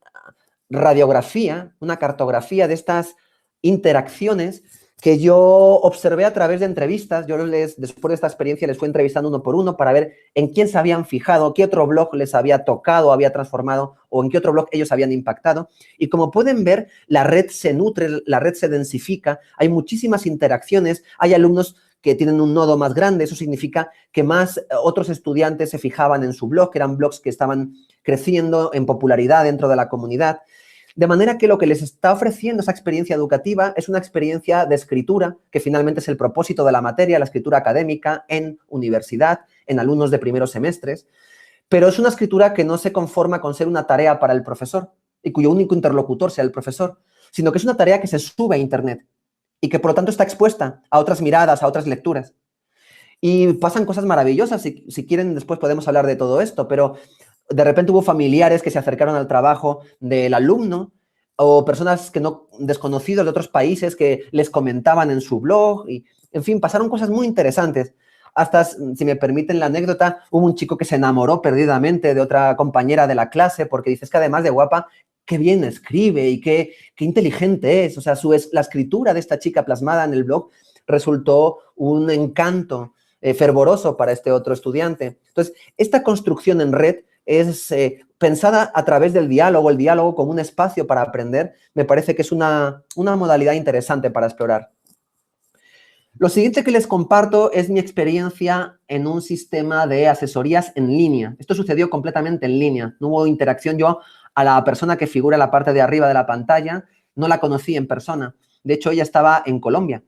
radiografía, una cartografía de estas interacciones que yo observé a través de entrevistas. Yo después de esta experiencia les fui entrevistando uno por uno para ver en quién se habían fijado, qué otro blog les había tocado, había transformado o en qué otro blog ellos habían impactado. Y como pueden ver, la red se nutre, la red se densifica, hay muchísimas interacciones, hay alumnos que tienen un nodo más grande, eso significa que más otros estudiantes se fijaban en su blog, que eran blogs que estaban creciendo en popularidad dentro de la comunidad. De manera que lo que les está ofreciendo esa experiencia educativa es una experiencia de escritura, que finalmente es el propósito de la materia, la escritura académica en universidad, en alumnos de primeros semestres, pero es una escritura que no se conforma con ser una tarea para el profesor y cuyo único interlocutor sea el profesor, sino que es una tarea que se sube a Internet y que por lo tanto está expuesta a otras miradas, a otras lecturas. Y pasan cosas maravillosas, si quieren después podemos hablar de todo esto, pero de repente hubo familiares que se acercaron al trabajo del alumno o personas desconocidos de otros países que les comentaban en su blog y, en fin, pasaron cosas muy interesantes. hasta, si me permiten la anécdota, hubo un chico que se enamoró perdidamente de otra compañera de la clase porque dice, es que además de guapa, qué bien escribe y qué inteligente es. O sea, la escritura de esta chica plasmada en el blog resultó un encanto fervoroso para este otro estudiante. Entonces, esta construcción en red es pensada a través del diálogo, el diálogo como un espacio para aprender, me parece que es una modalidad interesante para explorar. Lo siguiente que les comparto es mi experiencia en un sistema de asesorías en línea. Esto sucedió completamente en línea, no hubo interacción. Yo a la persona que figura en la parte de arriba de la pantalla no la conocí en persona. De hecho, ella estaba en Colombia.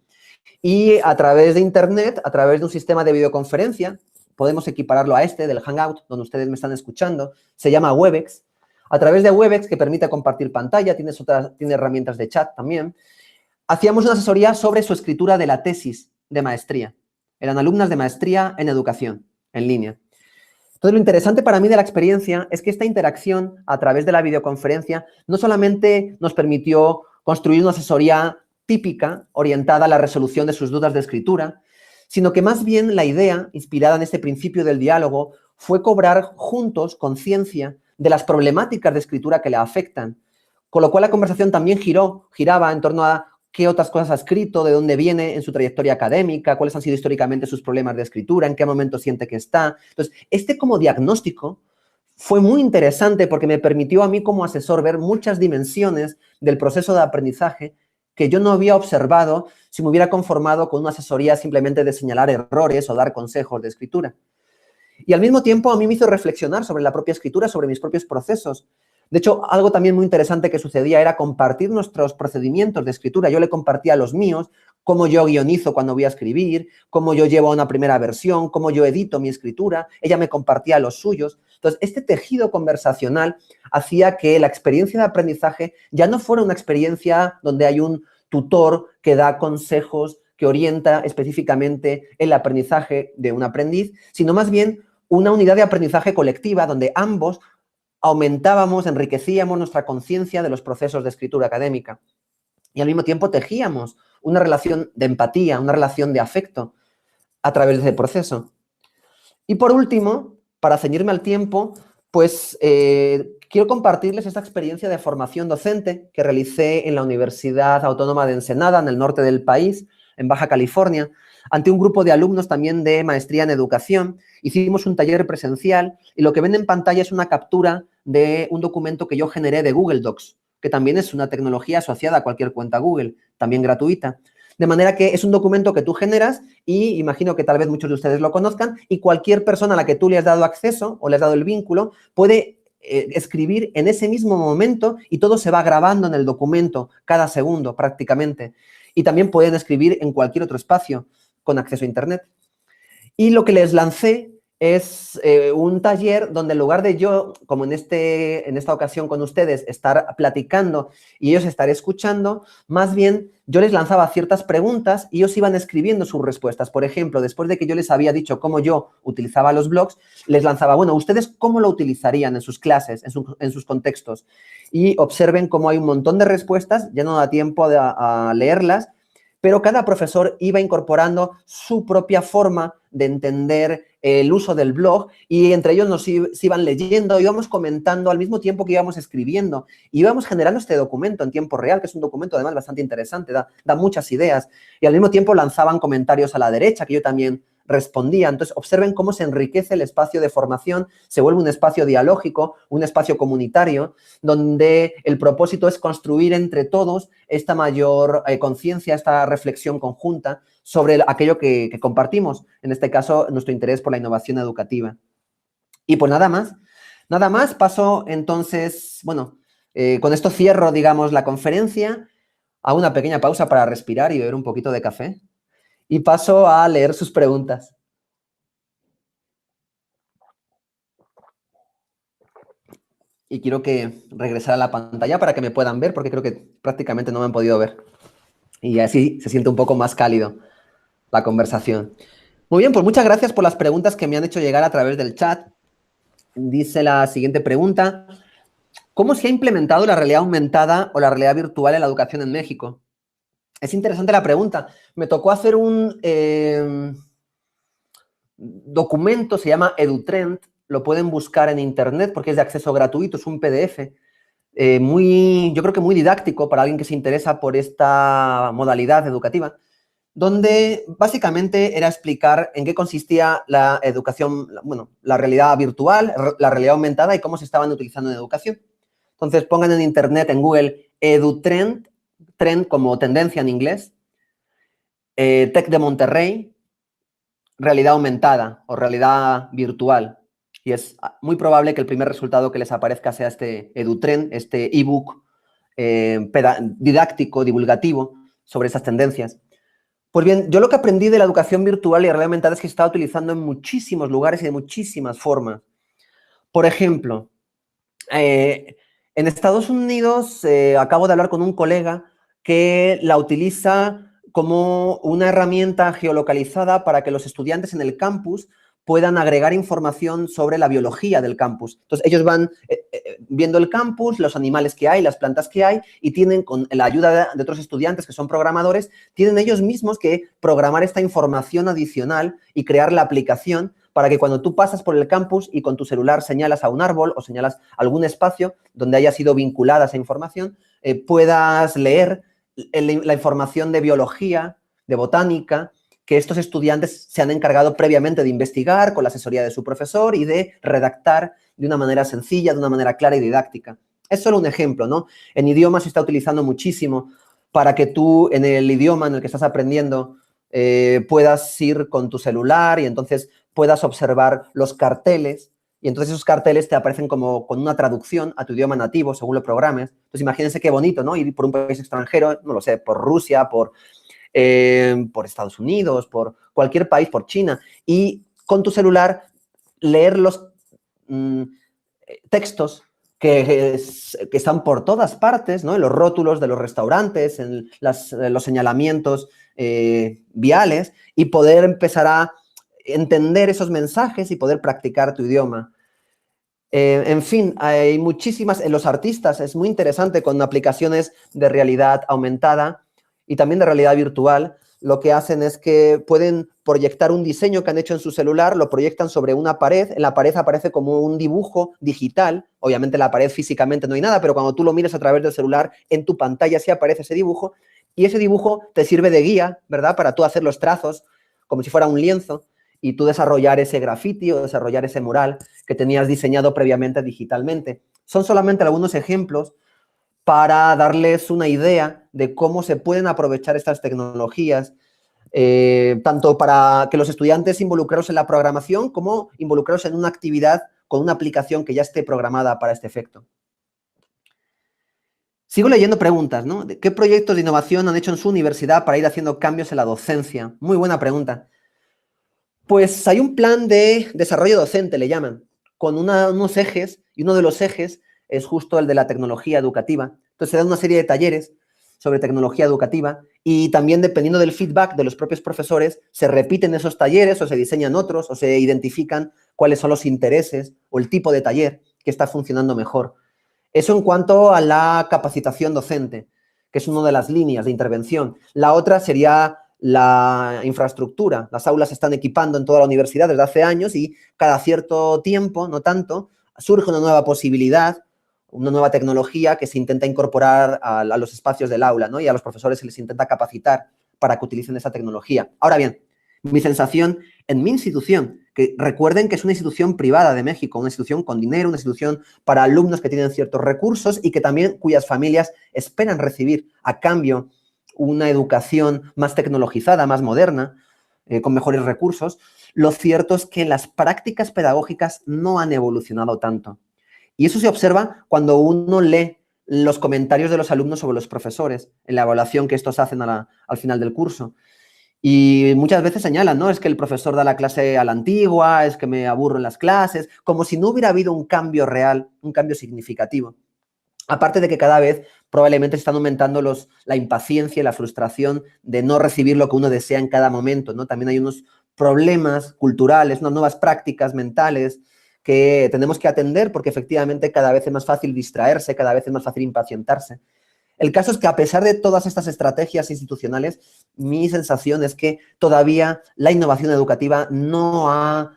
Y a través de Internet, a través de un sistema de videoconferencia, podemos equipararlo a este, del Hangout, donde ustedes me están escuchando, se llama Webex. A través de Webex, que permite compartir pantalla, tiene herramientas de chat también, hacíamos una asesoría sobre su escritura de la tesis de maestría. Eran alumnas de maestría en educación, en línea. Entonces, lo interesante para mí de la experiencia es que esta interacción a través de la videoconferencia no solamente nos permitió construir una asesoría típica, orientada a la resolución de sus dudas de escritura, sino que más bien la idea, inspirada en este principio del diálogo, fue cobrar juntos conciencia de las problemáticas de escritura que le afectan, con lo cual la conversación también giraba en torno a qué otras cosas ha escrito, de dónde viene en su trayectoria académica, cuáles han sido históricamente sus problemas de escritura, en qué momento siente que está. Entonces, este como diagnóstico fue muy interesante porque me permitió a mí como asesor ver muchas dimensiones del proceso de aprendizaje que yo no había observado si me hubiera conformado con una asesoría simplemente de señalar errores o dar consejos de escritura. Y al mismo tiempo a mí me hizo reflexionar sobre la propia escritura, sobre mis propios procesos. De hecho, algo también muy interesante que sucedía era compartir nuestros procedimientos de escritura. Yo le compartía los míos, cómo yo guionizo cuando voy a escribir, cómo yo llevo a una primera versión, cómo yo edito mi escritura. Ella me compartía los suyos. Entonces, este tejido conversacional hacía que la experiencia de aprendizaje ya no fuera una experiencia donde hay un tutor que da consejos, que orienta específicamente el aprendizaje de un aprendiz, sino más bien una unidad de aprendizaje colectiva donde ambos aumentábamos, enriquecíamos nuestra conciencia de los procesos de escritura académica y al mismo tiempo tejíamos una relación de empatía, una relación de afecto a través de ese proceso. Y por último, para ceñirme al tiempo, pues quiero compartirles esta experiencia de formación docente que realicé en la Universidad Autónoma de Ensenada, en el norte del país, en Baja California, ante un grupo de alumnos también de maestría en educación. Hicimos un taller presencial y lo que ven en pantalla es una captura de un documento que yo generé de Google Docs, que también es una tecnología asociada a cualquier cuenta Google, también gratuita. De manera que es un documento que tú generas y imagino que tal vez muchos de ustedes lo conozcan y cualquier persona a la que tú le has dado acceso o le has dado el vínculo puede escribir en ese mismo momento y todo se va grabando en el documento cada segundo prácticamente. Y también pueden escribir en cualquier otro espacio con acceso a Internet. Y lo que les lancé es un taller donde en lugar de yo, como en esta ocasión con ustedes, estar platicando y ellos estar escuchando, más bien yo les lanzaba ciertas preguntas y ellos iban escribiendo sus respuestas. Por ejemplo, después de que yo les había dicho cómo yo utilizaba los blogs, les lanzaba, bueno, ¿ustedes cómo lo utilizarían en sus clases, en sus contextos? Y observen cómo hay un montón de respuestas, ya no da tiempo a leerlas, pero cada profesor iba incorporando su propia forma de entender el uso del blog y entre ellos se iban leyendo, íbamos comentando al mismo tiempo que íbamos escribiendo y íbamos generando este documento en tiempo real, que es un documento además bastante interesante, da muchas ideas y al mismo tiempo lanzaban comentarios a la derecha que yo también respondía. Entonces, observen cómo se enriquece el espacio de formación, se vuelve un espacio dialógico, un espacio comunitario, donde el propósito es construir entre todos esta mayor conciencia, esta reflexión conjunta sobre aquello que compartimos, en este caso, nuestro interés por la innovación educativa. Y pues nada más, paso entonces, bueno, con esto cierro, digamos, la conferencia, hago una pequeña pausa para respirar y beber un poquito de café. Y paso a leer sus preguntas. Y quiero que regresara a la pantalla para que me puedan ver, porque creo que prácticamente no me han podido ver. Y así se siente un poco más cálido la conversación. Muy bien, pues muchas gracias por las preguntas que me han hecho llegar a través del chat. Dice la siguiente pregunta: ¿cómo se ha implementado la realidad aumentada o la realidad virtual en la educación en México? Es interesante la pregunta. Me tocó hacer documento se llama EduTrend, lo pueden buscar en internet porque es de acceso gratuito, es un PDF, yo creo que muy didáctico para alguien que se interesa por esta modalidad educativa, donde básicamente era explicar en qué consistía la educación, bueno, la realidad virtual, la realidad aumentada y cómo se estaban utilizando en educación. Entonces pongan en internet, en Google, EduTrend, trend como tendencia en inglés, TEC de Monterrey, realidad aumentada o realidad virtual. Y es muy probable que el primer resultado que les aparezca sea este EduTrend, este ebook didáctico, divulgativo sobre esas tendencias. Pues bien, yo lo que aprendí de la educación virtual y realidad aumentada es que se está utilizando en muchísimos lugares y de muchísimas formas. Por ejemplo, en Estados Unidos acabo de hablar con un colega que la utiliza como una herramienta geolocalizada para que los estudiantes en el campus puedan agregar información sobre la biología del campus. Entonces, ellos van viendo el campus, los animales que hay, las plantas que hay, y tienen, con la ayuda de otros estudiantes que son programadores, tienen ellos mismos que programar esta información adicional y crear la aplicación para que cuando tú pasas por el campus y con tu celular señalas a un árbol o señalas algún espacio donde haya sido vinculada esa información, puedas leer la información de biología, de botánica, que estos estudiantes se han encargado previamente de investigar con la asesoría de su profesor y de redactar de una manera sencilla, de una manera clara y didáctica. Es solo un ejemplo, ¿no? En idiomas se está utilizando muchísimo para que tú, en el idioma en el que estás aprendiendo, puedas ir con tu celular y entonces puedas observar los carteles y entonces esos carteles te aparecen como con una traducción a tu idioma nativo, según lo programes. Entonces, imagínense qué bonito, ¿no? Ir por un país extranjero, no lo sé, por Rusia, por Estados Unidos, por cualquier país, por China, y con tu celular leer los textos que están por todas partes, ¿no? En los rótulos de los restaurantes, en los señalamientos viales, y poder empezar a entender esos mensajes y poder practicar tu idioma. En fin, hay muchísimas, en los artistas es muy interesante con aplicaciones de realidad aumentada y también de realidad virtual. Lo que hacen es que pueden proyectar un diseño que han hecho en su celular, lo proyectan sobre una pared, en la pared aparece como un dibujo digital, obviamente en la pared físicamente no hay nada, pero cuando tú lo miras a través del celular, en tu pantalla sí aparece ese dibujo, y ese dibujo te sirve de guía, ¿verdad?, para tú hacer los trazos como si fuera un lienzo, y tú desarrollar ese graffiti o desarrollar ese mural que tenías diseñado previamente digitalmente. Son solamente algunos ejemplos para darles una idea de cómo se pueden aprovechar estas tecnologías, tanto para que los estudiantes involucrados en la programación como involucrados en una actividad con una aplicación que ya esté programada para este efecto. Sigo leyendo preguntas, ¿no? ¿Qué proyectos de innovación han hecho en su universidad para ir haciendo cambios en la docencia? Muy buena pregunta. Pues hay un plan de desarrollo docente, le llaman, con unos ejes, y uno de los ejes es justo el de la tecnología educativa. Entonces se dan una serie de talleres sobre tecnología educativa y también, dependiendo del feedback de los propios profesores, se repiten esos talleres o se diseñan otros o se identifican cuáles son los intereses o el tipo de taller que está funcionando mejor. Eso en cuanto a la capacitación docente, que es una de las líneas de intervención. La otra sería la infraestructura. Las aulas se están equipando en toda la universidad desde hace años y cada cierto tiempo, no tanto, surge una nueva posibilidad, una nueva tecnología que se intenta incorporar a los espacios del aula, ¿no? Y a los profesores se les intenta capacitar para que utilicen esa tecnología. Ahora bien, mi sensación en mi institución, que recuerden que es una institución privada de México, una institución con dinero, una institución para alumnos que tienen ciertos recursos y que también cuyas familias esperan recibir a cambio una educación más tecnologizada, más moderna, con mejores recursos, lo cierto es que las prácticas pedagógicas no han evolucionado tanto. Y eso se observa cuando uno lee los comentarios de los alumnos sobre los profesores, en la evaluación que estos hacen al final del curso. Y muchas veces señalan, ¿no? Es que el profesor da la clase a la antigua, es que me aburro en las clases, como si no hubiera habido un cambio real, un cambio significativo. Aparte de que cada vez probablemente están aumentando la impaciencia y la frustración de no recibir lo que uno desea en cada momento, ¿no? También hay unos problemas culturales, unas nuevas prácticas mentales que tenemos que atender porque efectivamente cada vez es más fácil distraerse, cada vez es más fácil impacientarse. El caso es que a pesar de todas estas estrategias institucionales, mi sensación es que todavía la innovación educativa no ha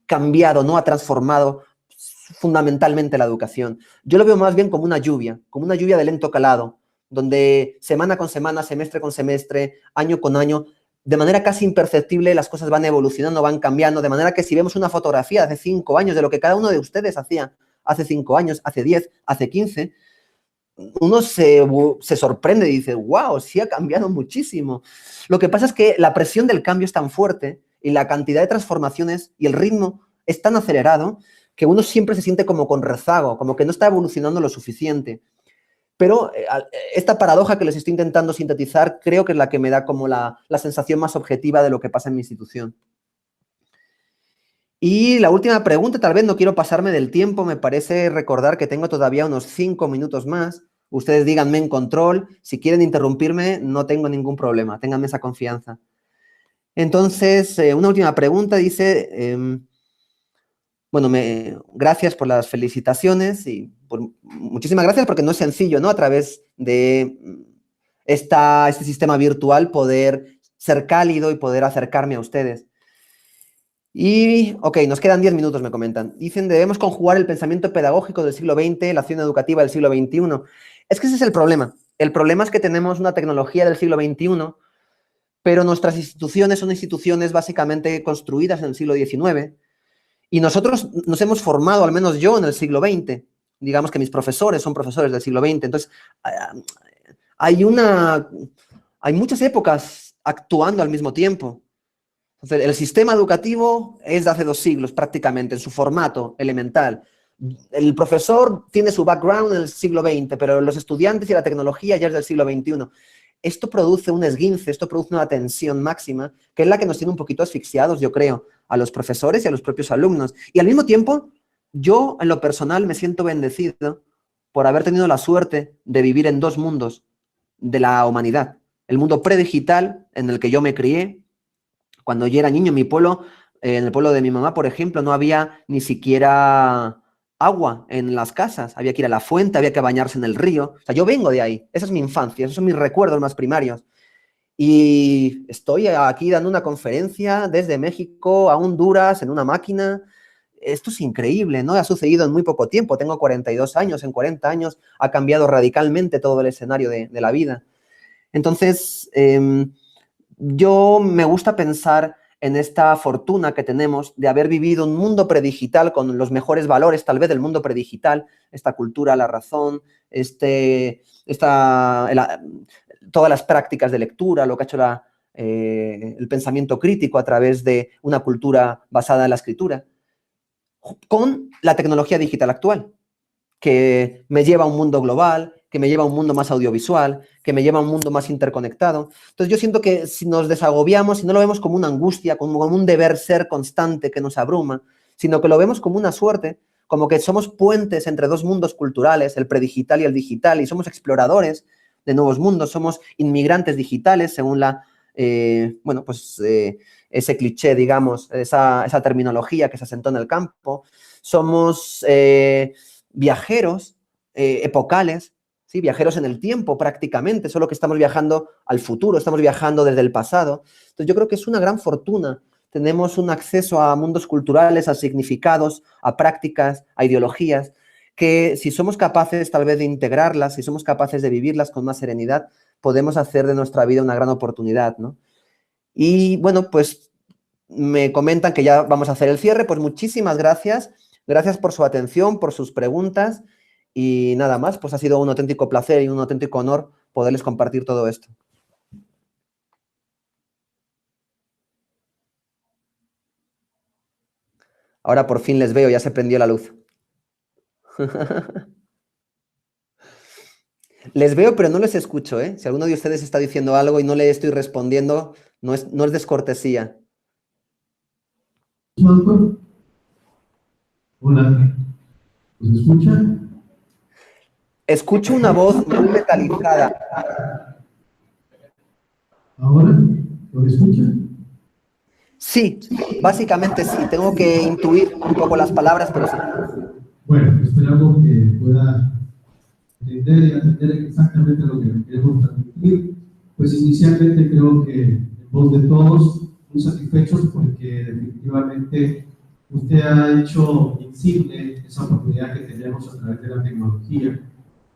cambiado, no ha transformado fundamentalmente la educación. Yo lo veo más bien como una lluvia de lento calado, donde semana con semana, semestre con semestre, año con año, de manera casi imperceptible las cosas van evolucionando, van cambiando, de manera que si vemos una fotografía de hace 5 años, de lo que cada uno de ustedes hacía hace 5 años, hace 10, hace 15, uno se sorprende y dice, wow, sí ha cambiado muchísimo. Lo que pasa es que la presión del cambio es tan fuerte y la cantidad de transformaciones y el ritmo es tan acelerado que uno siempre se siente como con rezago, como que no está evolucionando lo suficiente. Pero esta paradoja que les estoy intentando sintetizar creo que es la que me da como la sensación más objetiva de lo que pasa en mi institución. Y la última pregunta, tal vez no quiero pasarme del tiempo, me parece recordar que tengo todavía unos 5 minutos más. Ustedes díganme en control, si quieren interrumpirme no tengo ningún problema, ténganme esa confianza. Entonces, una última pregunta, dice, bueno, gracias por las felicitaciones y muchísimas gracias porque no es sencillo, ¿no? A través de este sistema virtual poder ser cálido y poder acercarme a ustedes. Y, ok, nos quedan 10 minutos, me comentan. Dicen, debemos conjugar el pensamiento pedagógico del siglo XX, la acción educativa del siglo XXI. Es que ese es el problema. El problema es que tenemos una tecnología del siglo XXI, pero nuestras instituciones son instituciones básicamente construidas en el siglo XIX y nosotros nos hemos formado, al menos yo, en el siglo XX. Digamos que mis profesores son profesores del siglo XX. Entonces, hay muchas épocas actuando al mismo tiempo. Entonces, el sistema educativo es de hace 2 siglos prácticamente, en su formato elemental. El profesor tiene su background en el siglo XX, pero los estudiantes y la tecnología ya es del siglo XXI. Esto produce un esguince, esto produce una tensión máxima, que es la que nos tiene un poquito asfixiados, yo creo, a los profesores y a los propios alumnos. Y al mismo tiempo, yo en lo personal me siento bendecido por haber tenido la suerte de vivir en 2 mundos de la humanidad. El mundo predigital, en el que yo me crié. Cuando yo era niño, en mi pueblo, en el pueblo de mi mamá, por ejemplo, no había ni siquiera agua en las casas. Había que ir a la fuente, había que bañarse en el río. O sea, yo vengo de ahí. Esa es mi infancia, esos son mis recuerdos más primarios. Y estoy aquí dando una conferencia desde México a Honduras en una máquina. Esto es increíble, ¿no? Ha sucedido en muy poco tiempo. Tengo 42 años. En 40 años ha cambiado radicalmente todo el escenario de la vida. Entonces, yo me gusta pensar en esta fortuna que tenemos de haber vivido un mundo predigital con los mejores valores, tal vez, del mundo predigital, esta cultura, la razón, todas las prácticas de lectura, lo que ha hecho el pensamiento crítico a través de una cultura basada en la escritura, con la tecnología digital actual, que me lleva a un mundo global, que me lleva a un mundo más audiovisual, que me lleva a un mundo más interconectado. Entonces yo siento que si nos desagobiamos, si no lo vemos como una angustia, como un deber ser constante que nos abruma, sino que lo vemos como una suerte, como que somos puentes entre 2 mundos culturales, el predigital y el digital, y somos exploradores de nuevos mundos, somos inmigrantes digitales, según ese cliché, digamos, esa terminología que se asentó en el campo. Somos viajeros epocales, ¿sí? Viajeros en el tiempo prácticamente, solo que estamos viajando al futuro, estamos viajando desde el pasado. Entonces yo creo que es una gran fortuna. Tenemos un acceso a mundos culturales, a significados, a prácticas, a ideologías, que si somos capaces tal vez de integrarlas, si somos capaces de vivirlas con más serenidad, podemos hacer de nuestra vida una gran oportunidad, ¿no? Y bueno, pues me comentan que ya vamos a hacer el cierre, pues muchísimas gracias. Gracias por su atención, por sus preguntas y nada más, pues ha sido un auténtico placer y un auténtico honor poderles compartir todo esto. Ahora por fin les veo, ya se prendió la luz. Les veo, pero no les escucho, ¿eh? Si alguno de ustedes está diciendo algo y no le estoy respondiendo, no es descortesía. Hola, ¿se escucha? Escucho una voz muy metalizada. ¿Ahora? ¿Lo escucha? Sí, básicamente sí. Tengo que intuir un poco las palabras, pero sí. Bueno, esperamos que pueda entender y atender exactamente lo que queremos transmitir. Pues inicialmente creo que en voz de todos, muy satisfechos porque definitivamente usted ha hecho visible esa oportunidad que tenemos a través de la tecnología.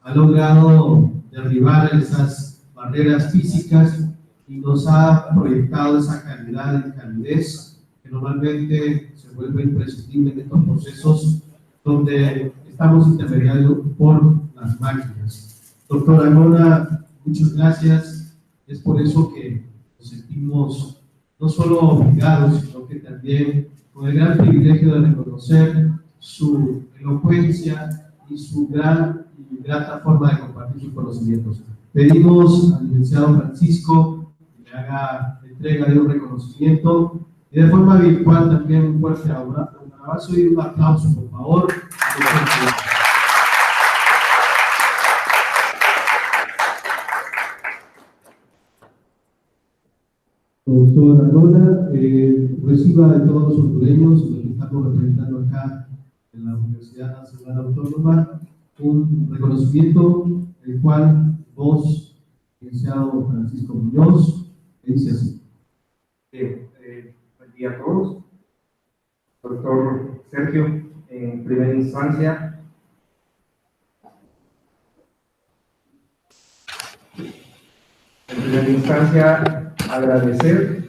Ha logrado derribar esas barreras físicas y nos ha proyectado esa calidad y calidez que normalmente se vuelve imprescindible en estos procesos donde estamos intermediados por las máquinas. Doctora Mona, muchas gracias. Es por eso que nos sentimos no solo obligados, sino que también con el gran privilegio de reconocer su elocuencia y su gran y grata forma de compartir sus conocimientos. Pedimos al licenciado Francisco que le haga entrega de un reconocimiento y de forma virtual también un fuerte abrazo y un aplauso, por favor. Doctora Lona, reciba de todos los hondureños, los que estamos representando acá en la Universidad Nacional Autónoma, un reconocimiento el cual vos, licenciado Francisco Muñoz, dice así. Buen día a todos. Doctor Sergio, en primera instancia, agradecer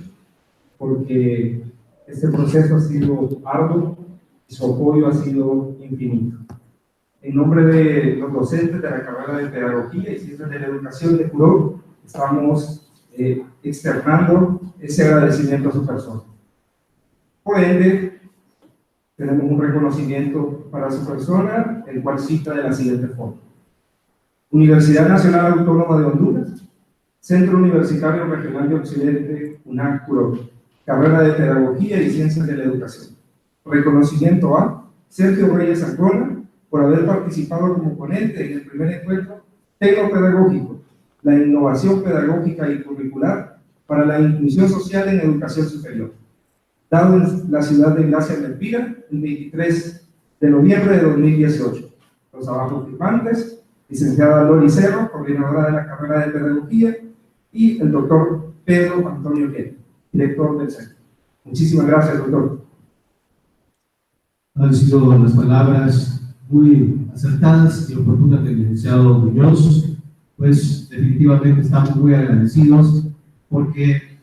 porque este proceso ha sido arduo y su apoyo ha sido infinito. En nombre de los docentes de la carrera de Pedagogía y Ciencias de la Educación de CUROC, estamos externando ese agradecimiento a su persona. Por ende, tenemos un reconocimiento para su persona, el cual cita de la siguiente forma: Universidad Nacional Autónoma de Honduras, Centro Universitario Regional de Occidente, UNAC CUROC, carrera de Pedagogía y Ciencias de la Educación. Reconocimiento a Sergio Reyes Ancona por haber participado como ponente en el primer encuentro tecnopedagógico, la innovación pedagógica y curricular para la inclusión social en educación superior, dado en la ciudad de Gracia de Elvira el 23 de noviembre de 2018. Los abajo firmantes, licenciada Lori Cerro, coordinadora de la carrera de Pedagogía, y el doctor Pedro Antonio Guerra, director del centro. Muchísimas gracias, doctor. Han sido las palabras muy acertadas y oportunas del licenciado Muñoz. Pues definitivamente estamos muy agradecidos porque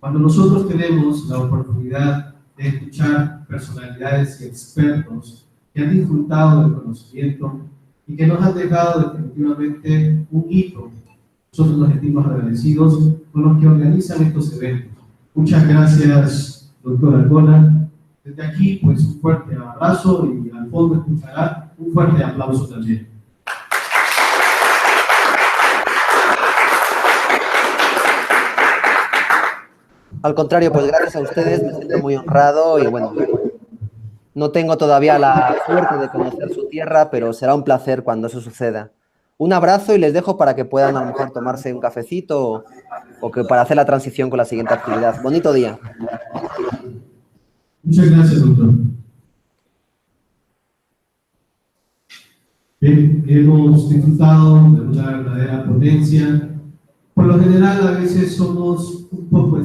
cuando nosotros tenemos la oportunidad de escuchar personalidades y expertos que han disfrutado del conocimiento y que nos han dejado definitivamente un hito, nosotros nos sentimos agradecidos con los que organizan estos eventos. Muchas gracias, doctora Ancona. Desde aquí, pues un fuerte abrazo y al fondo escuchará un fuerte aplauso también. Al contrario, pues gracias a ustedes, me siento muy honrado y bueno, no tengo todavía la suerte de conocer su tierra, pero será un placer cuando eso suceda. Un abrazo y les dejo para que puedan a lo mejor tomarse un cafecito o que para hacer la transición con la siguiente actividad. Bonito día. Muchas gracias, doctor. Bien, hemos disfrutado de una verdadera ponencia. Por lo general, a veces somos un poco